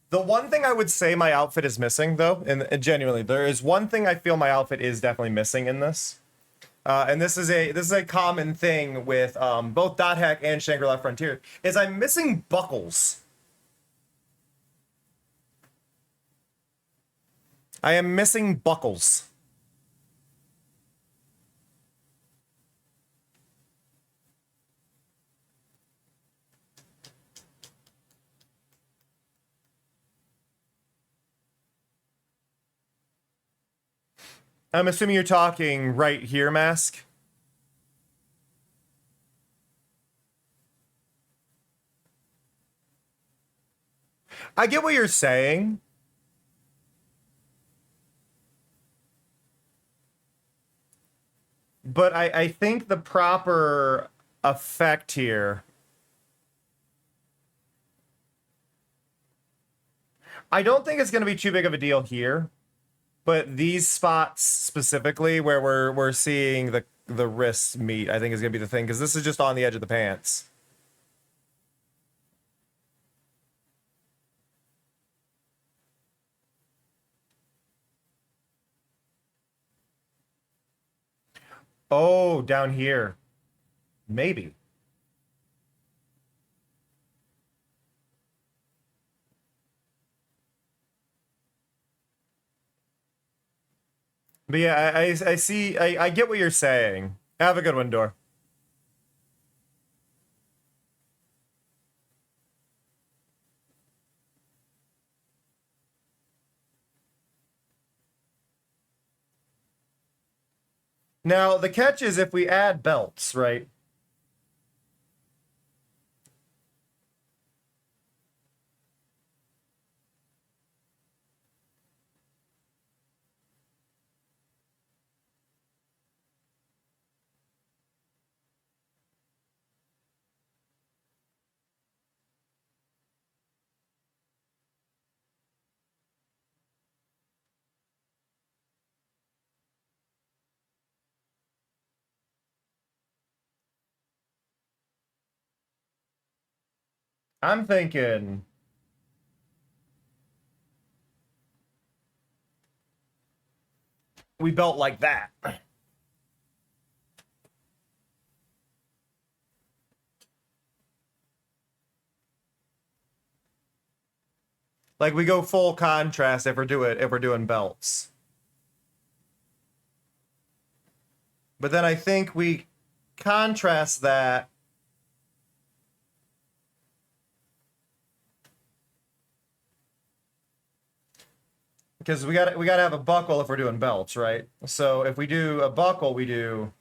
The one thing I would say my outfit is missing, though, and genuinely, there is one thing I feel my outfit is definitely missing in this. And this is a common thing with both Dot Hack and Shangri-La Frontier, is I'm missing buckles. I am missing buckles. I'm assuming you're talking right here, Mask. I get what you're saying. But I think the proper effect here... I don't think it's going to be too big of a deal here. But these spots specifically where we're seeing the wrists meet, I think is going to be the thing. Because this is just on the edge of the pants. Oh, down here. Maybe. But yeah, I see, I get what you're saying. Have a good one, Dor. Now, the catch is if we add belts, right? I'm thinking... we belt like that. Like we go full contrast if we're doing belts. But then I think we contrast that because we got to have a buckle if we're doing belts, right? So if we do a buckle, we do...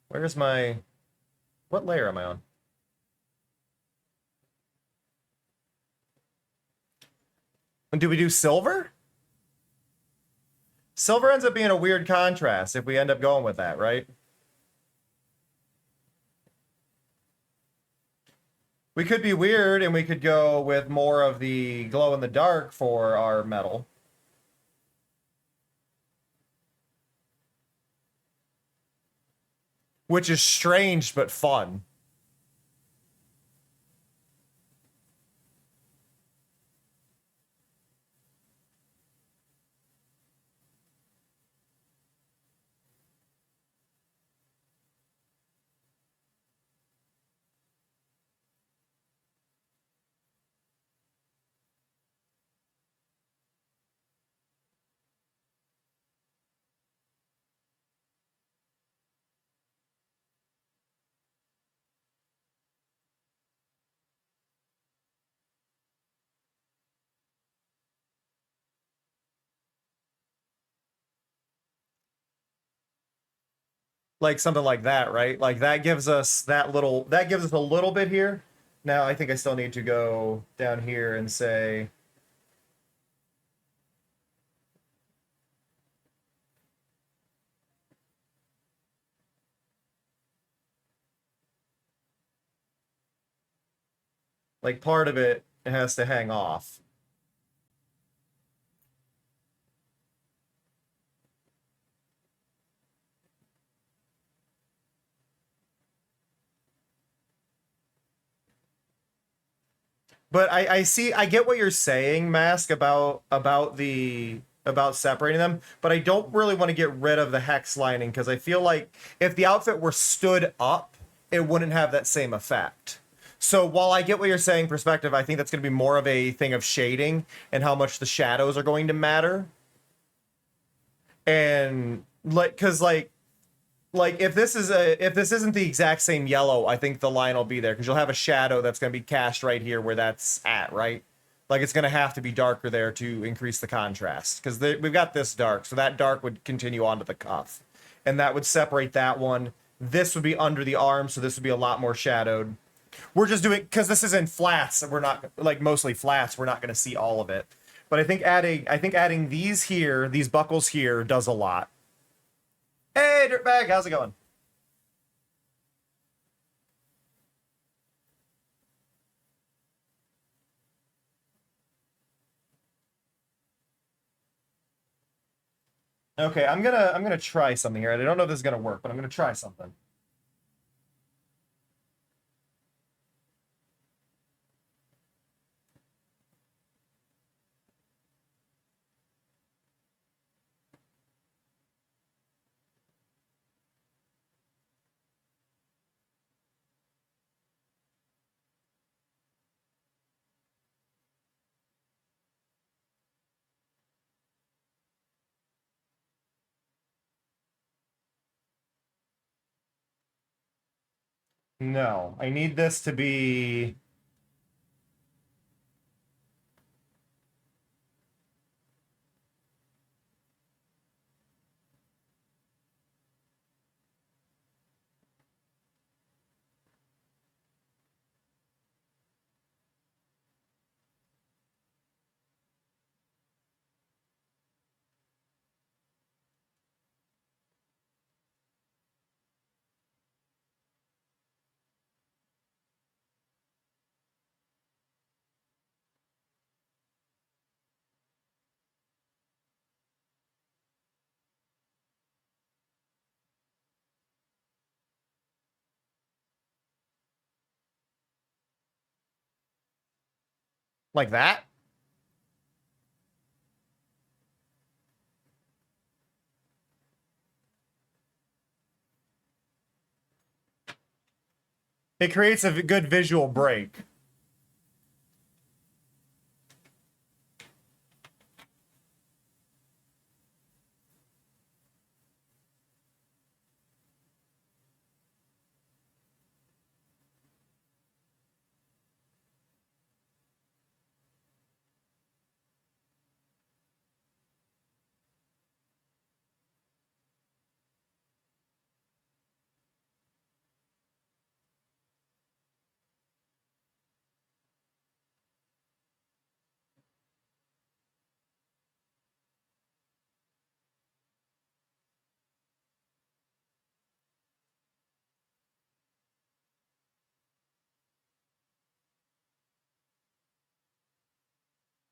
where's my... what layer am I on? And do we do silver? Silver ends up being a weird contrast if we end up going with that, right? We could be weird and we could go with more of the glow in the dark for our metal. Which is strange but fun. Like something like that, right? Like that gives us that little, that gives us a little bit here. Now I think I still need to go down here and say, like part of it has to hang off. But I see, I get what you're saying, Mask, about separating them, but I don't really want to get rid of the hex lining because I feel like if the outfit were stood up, it wouldn't have that same effect. So while I get what you're saying, perspective, I think that's going to be more of a thing of shading and how much the shadows are going to matter. And like, because like if this isn't the exact same yellow, I think the line will be there because you'll have a shadow that's going to be cast right here where that's at, right? Like it's going to have to be darker there to increase the contrast because we've got this dark, so that dark would continue onto the cuff, and that would separate that one. This would be under the arm, so this would be a lot more shadowed. We're just doing, because this is in flats, and we're not, like, mostly flats, we're not going to see all of it. But I think adding these here, these buckles here, does a lot. Hey, Dirtbag, how's it going? Okay, I'm gonna try something here. I don't know if this is gonna work, but I'm gonna try something. No, I need this to be... Like that? It creates a good visual break.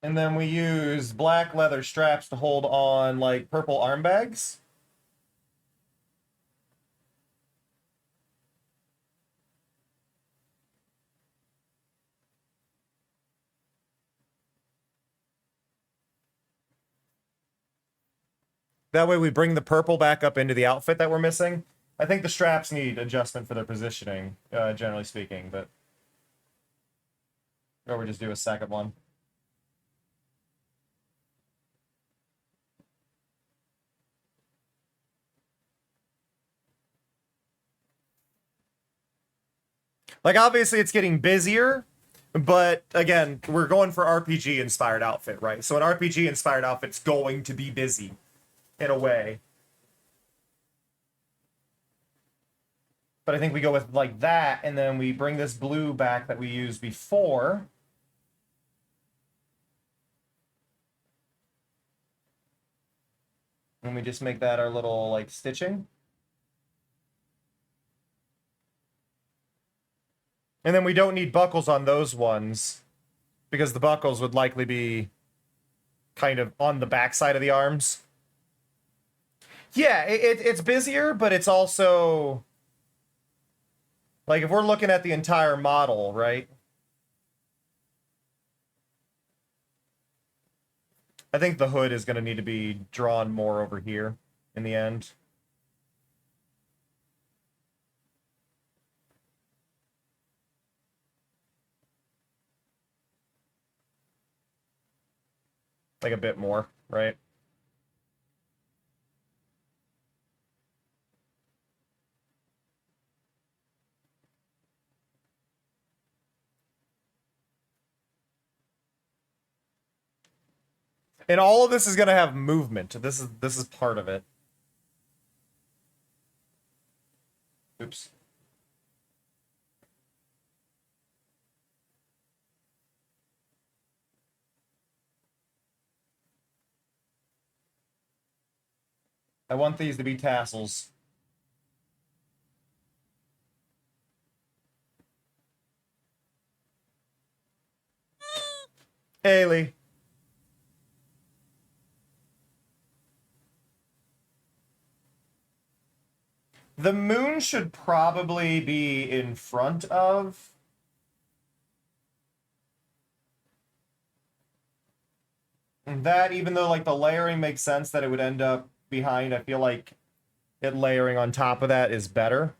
And then we use black leather straps to hold on, like, purple arm bags. That way we bring the purple back up into the outfit that we're missing. I think the straps need adjustment for their positioning, generally speaking, but... Or we just do a second one. Like, obviously it's getting busier, but again, we're going for RPG-inspired outfit, right? So an RPG-inspired outfit's going to be busy, in a way. But I think we go with, like, that, and then we bring this blue back that we used before. And we just make that our little, like, stitching. And then we don't need buckles on those ones, because the buckles would likely be kind of on the backside of the arms. Yeah, it's busier, but it's also... Like, if we're looking at the entire model, right? I think the hood is going to need to be drawn more over here in the end. Like a bit more, right? And all of this is going to have movement. This is part of it. Oops. I want these to be tassels. Haley. The moon should probably be in front of. That, even though like the layering makes sense that it would end up behind, I feel like it layering on top of that is better.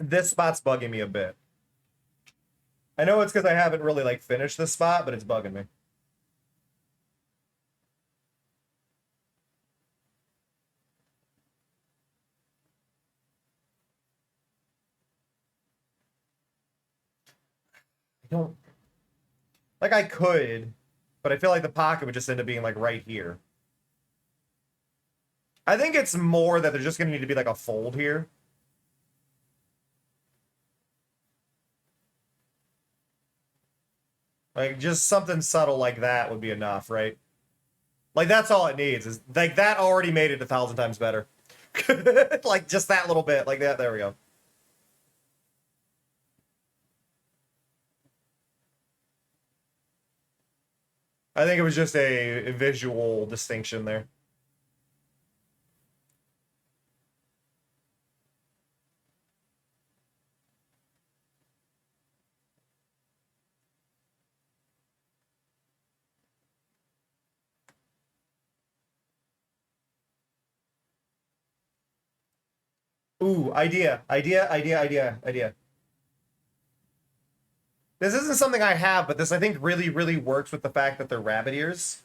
This spot's bugging me a bit. I know it's because I haven't really like finished this spot, but it's bugging me. I don't like I could, but I feel like the pocket would just end up being like right here. I think it's more that there's just gonna need to be like a fold here. Like just something subtle like that would be enough, right? Like that's all it needs is like that already made it 1,000 times better. Like just that little bit, like that. There we go. I think it was just a visual distinction there. Ooh, idea. This isn't something I have, but this I think really works with the fact that they're rabbit ears.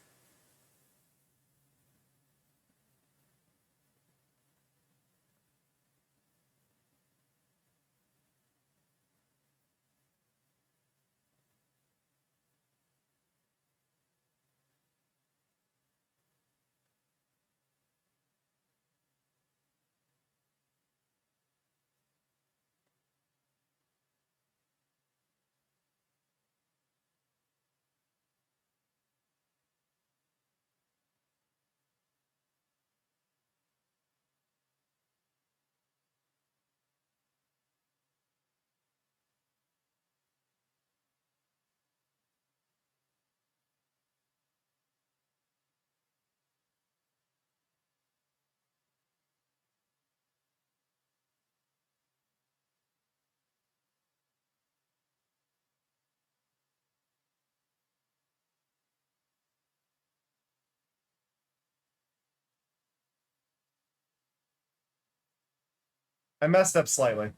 I messed up slightly.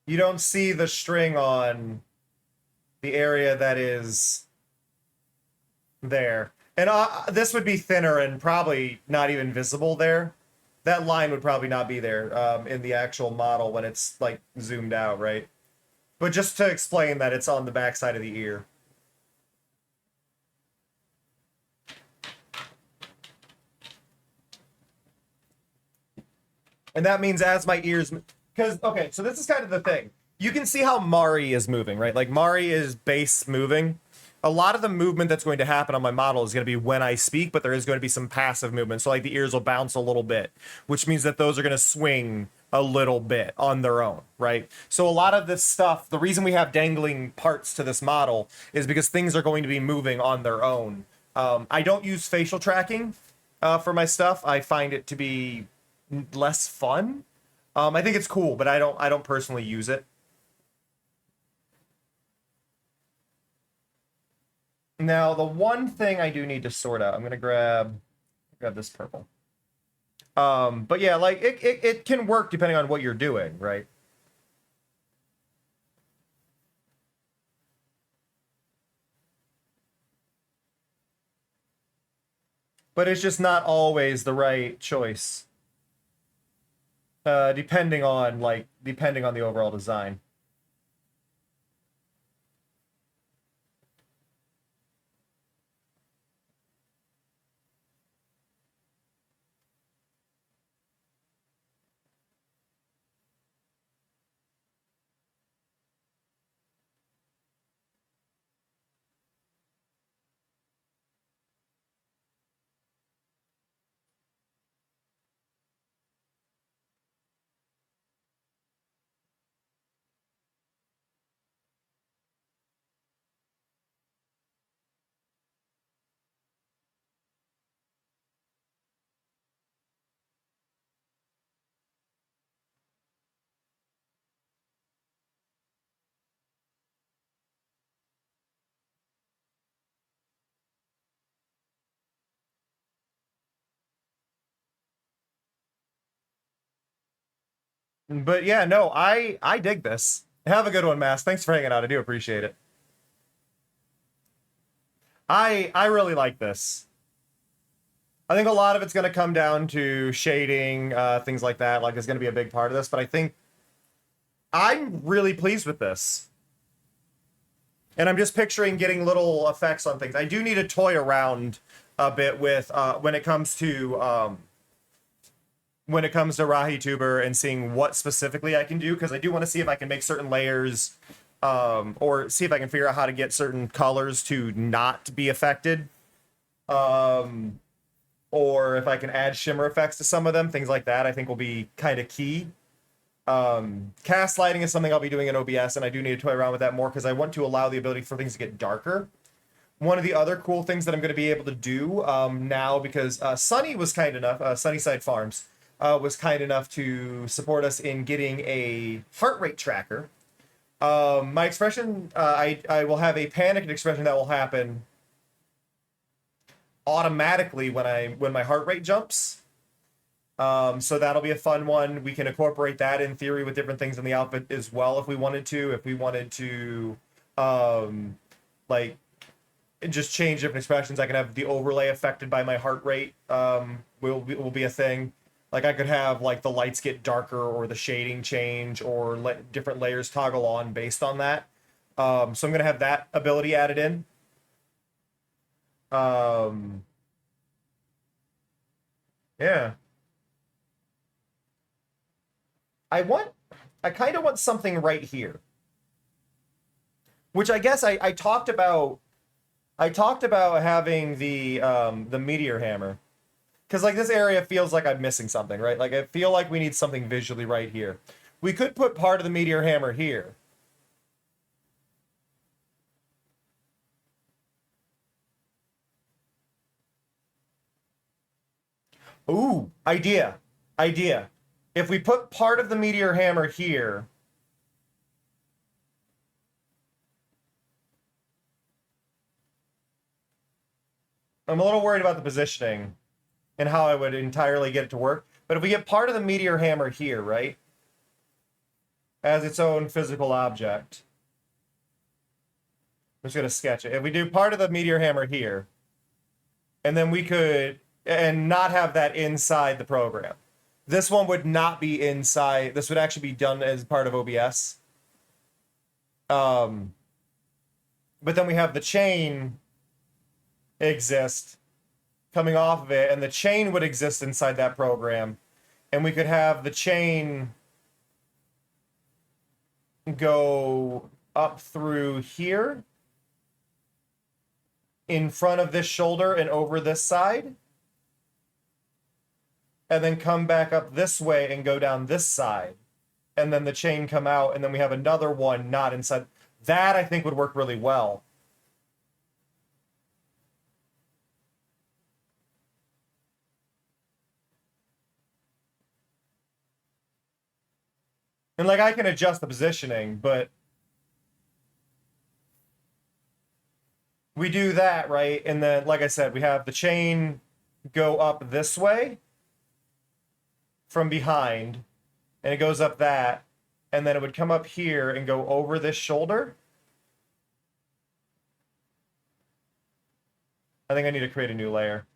You don't see the string on the area that is there. And this would be thinner and probably not even visible there. That line would probably not be there in the actual model when it's like zoomed out, right? But just to explain that it's on the back side of the ear. And that means as my ears, because, okay, so this is kind of the thing. You can see how Mari is moving, right? Like Mari is base moving. A lot of the movement that's going to happen on my model is going to be when I speak, but there is going to be some passive movement. So like the ears will bounce a little bit, which means that those are going to swing a little bit on their own, right? So a lot of this stuff, the reason we have dangling parts to this model is because things are going to be moving on their own. I don't use facial tracking for my stuff. I find it to be less fun. I think it's cool, but I don't personally use it. Now, the one thing I do need to sort out, I'm gonna grab this purple. But yeah, like it can work depending on what you're doing, right? But it's just not always the right choice. Depending on the overall design. But yeah, no, I dig this. Have a good one, Mass. Thanks for hanging out. I do appreciate it. I really like this. I think a lot of it's going to come down to shading, things like that. Like, is going to be a big part of this. But I think I'm really pleased with this. And I'm just picturing getting little effects on things. I do need to toy around a bit with when it comes to RahiTuber and seeing what specifically I can do, because I do want to see if I can make certain layers, or see if I can figure out how to get certain colors to not be affected, or if I can add shimmer effects to some of them. Things like that I think will be kind of key. Cast lighting is something I'll be doing in OBS, and I do need to toy around with that more because I want to allow the ability for things to get darker. One of the other cool things that I'm going to be able to do now, because Sunny was kind enough, Sunnyside Farms, was kind enough to support us in getting a heart rate tracker. My expression, I will have a panicked expression that will happen automatically when my heart rate jumps. So that'll be a fun one. We can incorporate that in theory with different things in the outfit as well if we wanted to. If we wanted to, like, just change different expressions, I can have the overlay affected by my heart rate. Will be a thing. Like, I could have like the lights get darker or the shading change or let different layers toggle on based on that. So I'm gonna have that ability added in. Yeah. I kind of want something right here, which I guess I talked about. I talked about having the meteor hammer, because like this area feels like I'm missing something, right? Like I feel like we need something visually right here. We could put part of the meteor hammer here. Ooh, idea. If we put part of the meteor hammer here, I'm a little worried about the positioning and how I would entirely get it to work. But if we get part of the meteor hammer here, right, as its own physical object, I'm just going to sketch it. If we do part of the meteor hammer here, and then we could, and not have that inside the program. This one would not be inside. This would actually be done as part of OBS. But then we have the chain exist coming off of it, and the chain would exist inside that program. And we could have the chain go up through here, in front of this shoulder and over this side, and then come back up this way and go down this side, and then the chain come out, and then we have another one not inside. That I think would work really well. And like I can adjust the positioning, but we do that, right? And then, like I said, we have the chain go up this way from behind, and it goes up that, and then it would come up here and go over this shoulder. I think I need to create a new layer.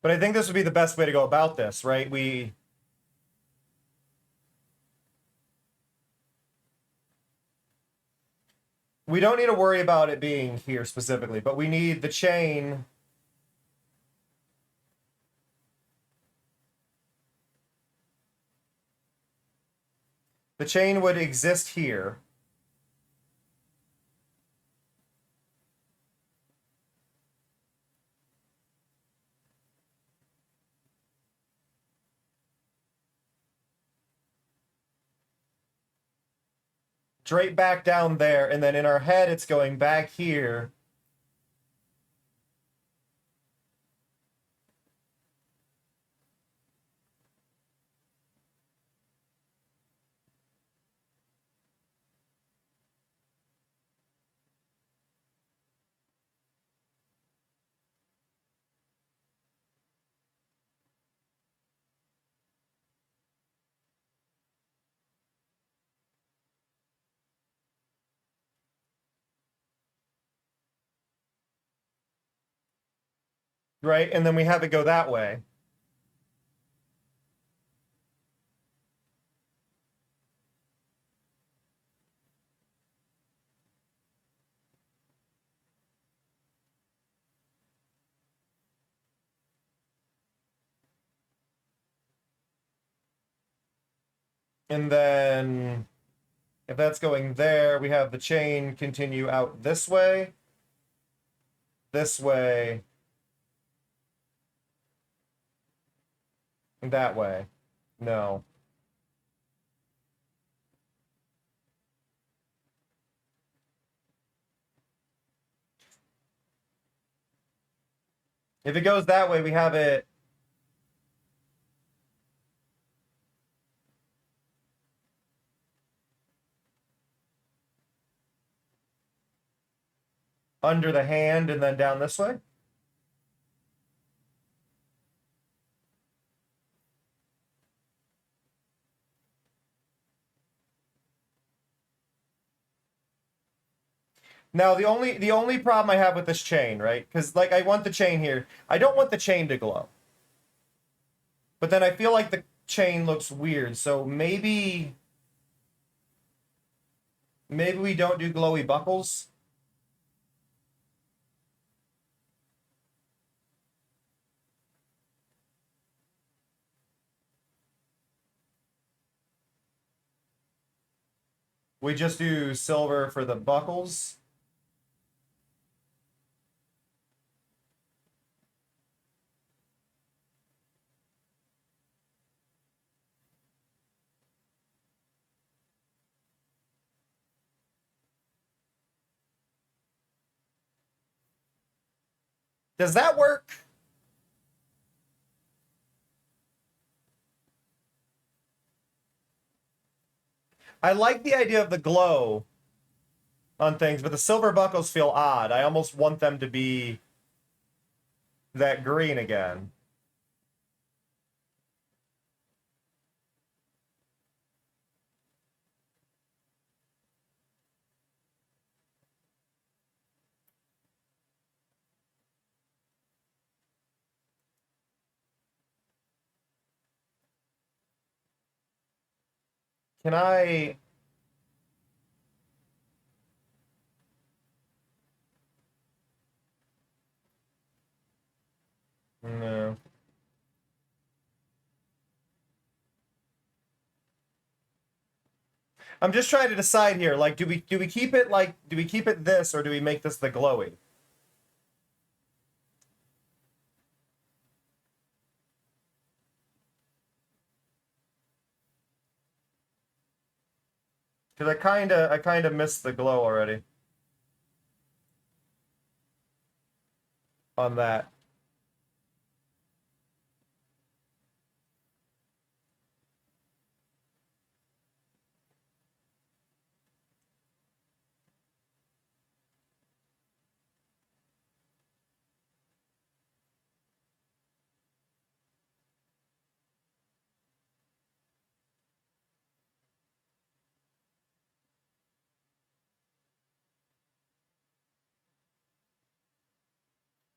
But I think this would be the best way to go about this, right? We don't need to worry about it being here specifically, but we need the chain. The chain would exist here. Straight back down there, and then in our head it's going back here. right? And then we have it go that way. And then if that's going there, we have the chain continue out this way, and that way. No. If it goes that way, we have it under the hand and then down this way. Now the only problem I have with this chain, right? Because like I want the chain here. I don't want the chain to glow. But then I feel like the chain looks weird, so maybe we don't do glowy buckles. We just do silver for the buckles. Does that work? I like the idea of the glow on things, but the silver buckles feel odd. I almost want them to be that green again. Can I... No. I'm just trying to decide here. Like, do we keep it like, do we keep it this, or do we make this the glowy? Because I kind of missed the glow already on that.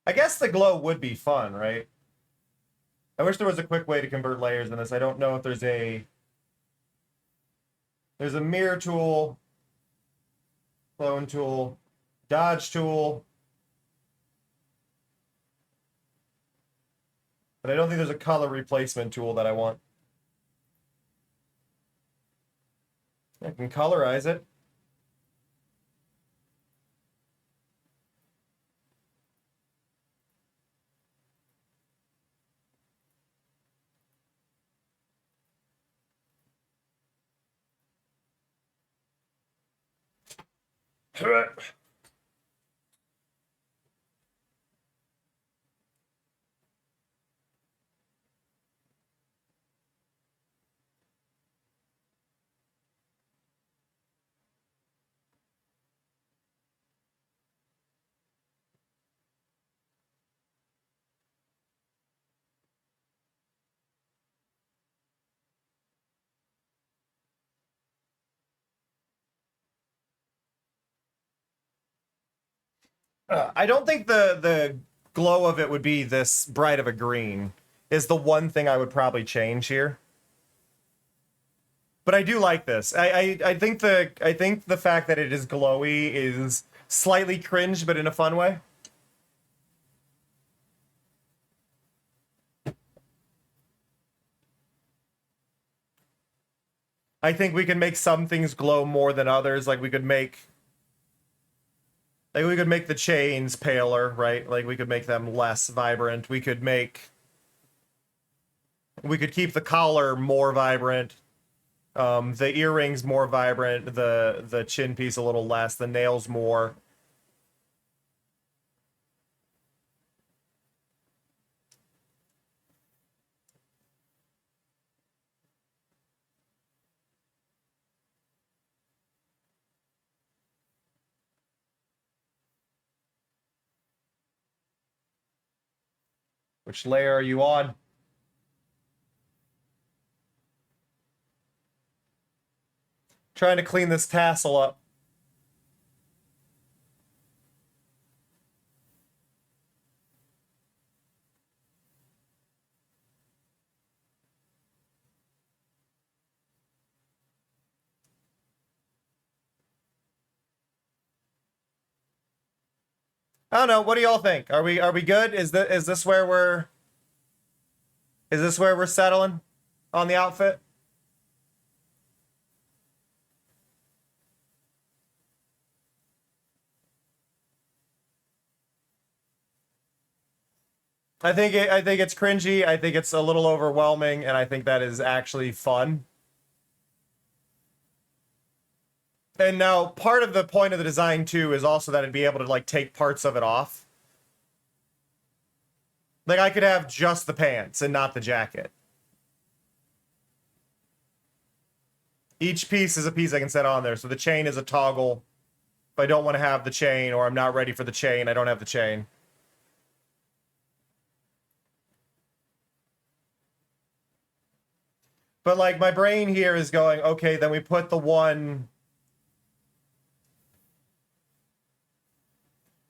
I guess the glow would be fun, right? I wish there was a quick way to convert layers in this. I don't know if there's a mirror tool, clone tool, dodge tool, but I don't think there's a color replacement tool that I want. I can colorize it. I don't think the glow of it would be this bright of a green is the one thing I would probably change here. But I do like this. I think the fact that it is glowy is slightly cringe, but in a fun way. I think we can make some things glow more than others. Like we could make the chains paler, right? Like we could make them less vibrant. We could keep the collar more vibrant. The earrings more vibrant, the chin piece a little less, the nails more. Which layer are you on? Trying to clean this tassel up. I don't know. What do y'all think? Are we good? Is this where we're settling on the outfit? I think it's cringy. I think it's a little overwhelming, and I think that is actually fun. And now part of the point of the design too is also that it'd be able to like take parts of it off. Like I could have just the pants and not the jacket. Each piece is a piece I can set on there. So the chain is a toggle. If I don't want to have the chain or I'm not ready for the chain, I don't have the chain. But like my brain here is going, okay, then we put the one.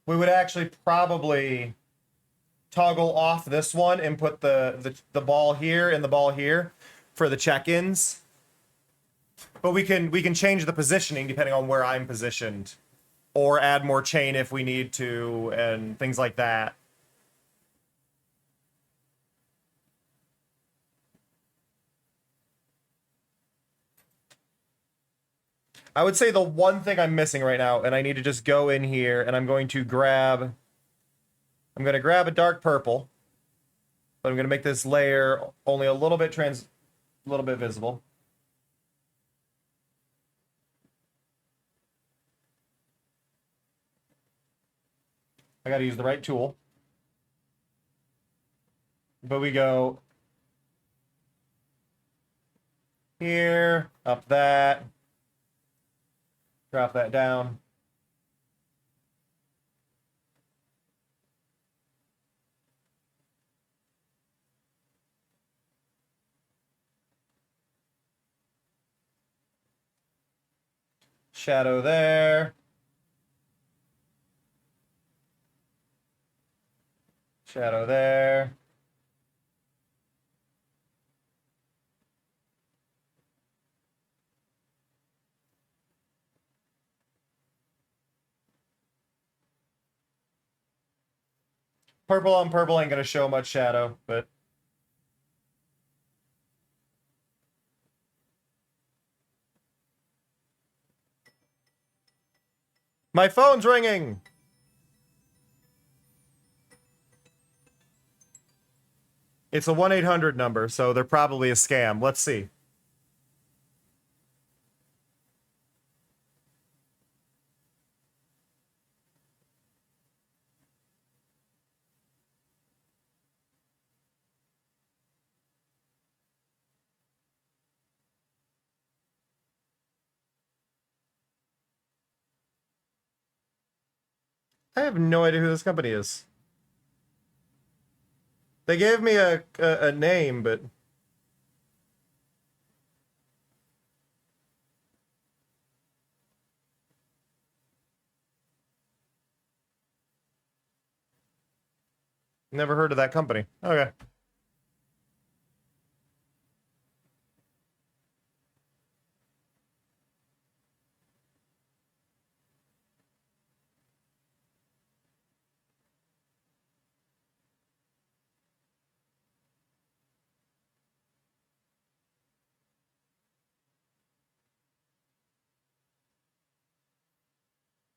We would actually probably toggle off this one and put the ball here and the ball here for the check-ins. But we can change the positioning depending on where I'm positioned, or add more chain if we need to, and things like that. I would say the one thing I'm missing right now, and I need to just go in here, and I'm going to grab a dark purple, but I'm going to make this layer only a little bit visible. I got to use the right tool. But we go here, up that, drop that down. Shadow there. Shadow there. Purple on purple ain't gonna show much shadow, but my phone's ringing. It's a 1-800 number, so they're probably a scam. Let's see. I have no idea who this company is. They gave me a name, but Never heard of that company. Okay.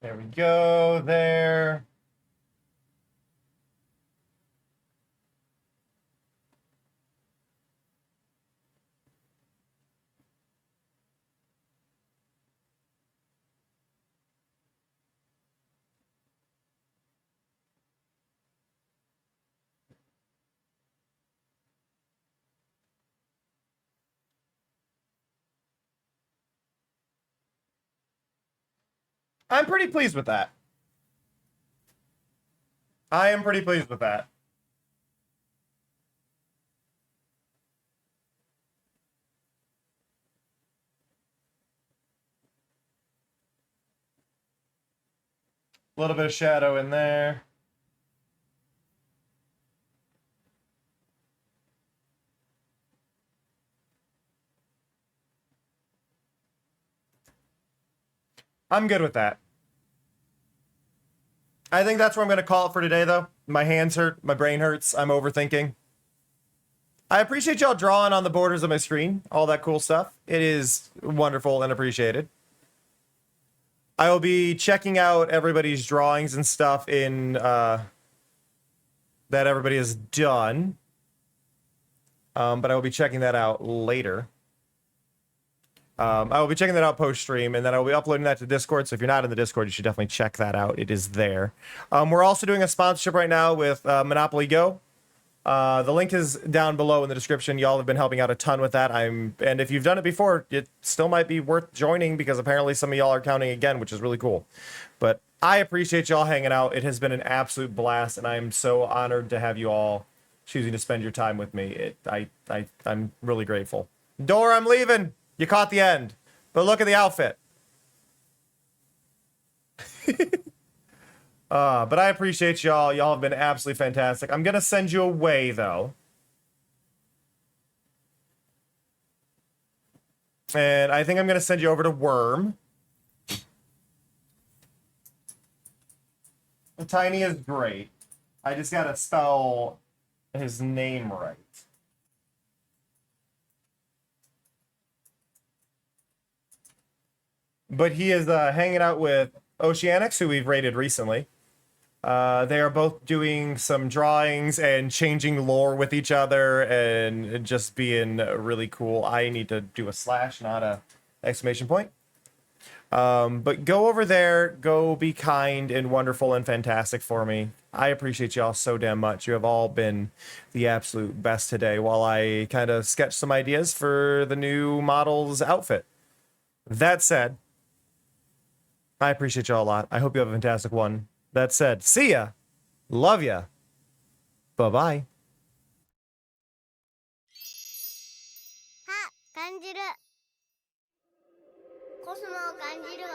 There we go. There. I'm pretty pleased with that. I am pretty pleased with that. A little bit of shadow in there. I'm good with that. I think that's where I'm going to call it for today, though. My hands hurt. My brain hurts. I'm overthinking. I appreciate y'all drawing on the borders of my screen. All that cool stuff. It is wonderful and appreciated. I will be checking out everybody's drawings and stuff in that everybody has done. But I will be checking that out later. I will be checking that out post-stream, and then I will be uploading that to Discord. So if you're not in the Discord, you should definitely check that out. It is there. We're also doing a sponsorship right now with Monopoly Go. The link is down below in the description. Y'all have been helping out a ton with that. And if you've done it before, it still might be worth joining because apparently some of y'all are counting again, which is really cool. But I appreciate y'all hanging out. It has been an absolute blast, and I am so honored to have you all choosing to spend your time with me. I'm really grateful. Dora, I'm leaving. You caught the end, but look at the outfit. But I appreciate y'all. Y'all have been absolutely fantastic. I'm gonna send you away though. And I think I'm gonna send you over to Worm. Tiny is great. I just gotta spell his name right. But he is hanging out with Oceanics, who we've raided recently. They are both doing some drawings and changing lore with each other and just being really cool. I need to do a slash, not a exclamation point. But go over there, go be kind and wonderful and fantastic for me. I appreciate y'all so damn much. You have all been the absolute best today while I kind of sketch some ideas for the new model's outfit. That said, I appreciate y'all a lot. I hope you have a fantastic one. That said, see ya. Love ya. Bye-bye. あ、感じる。コスモを感じるわ。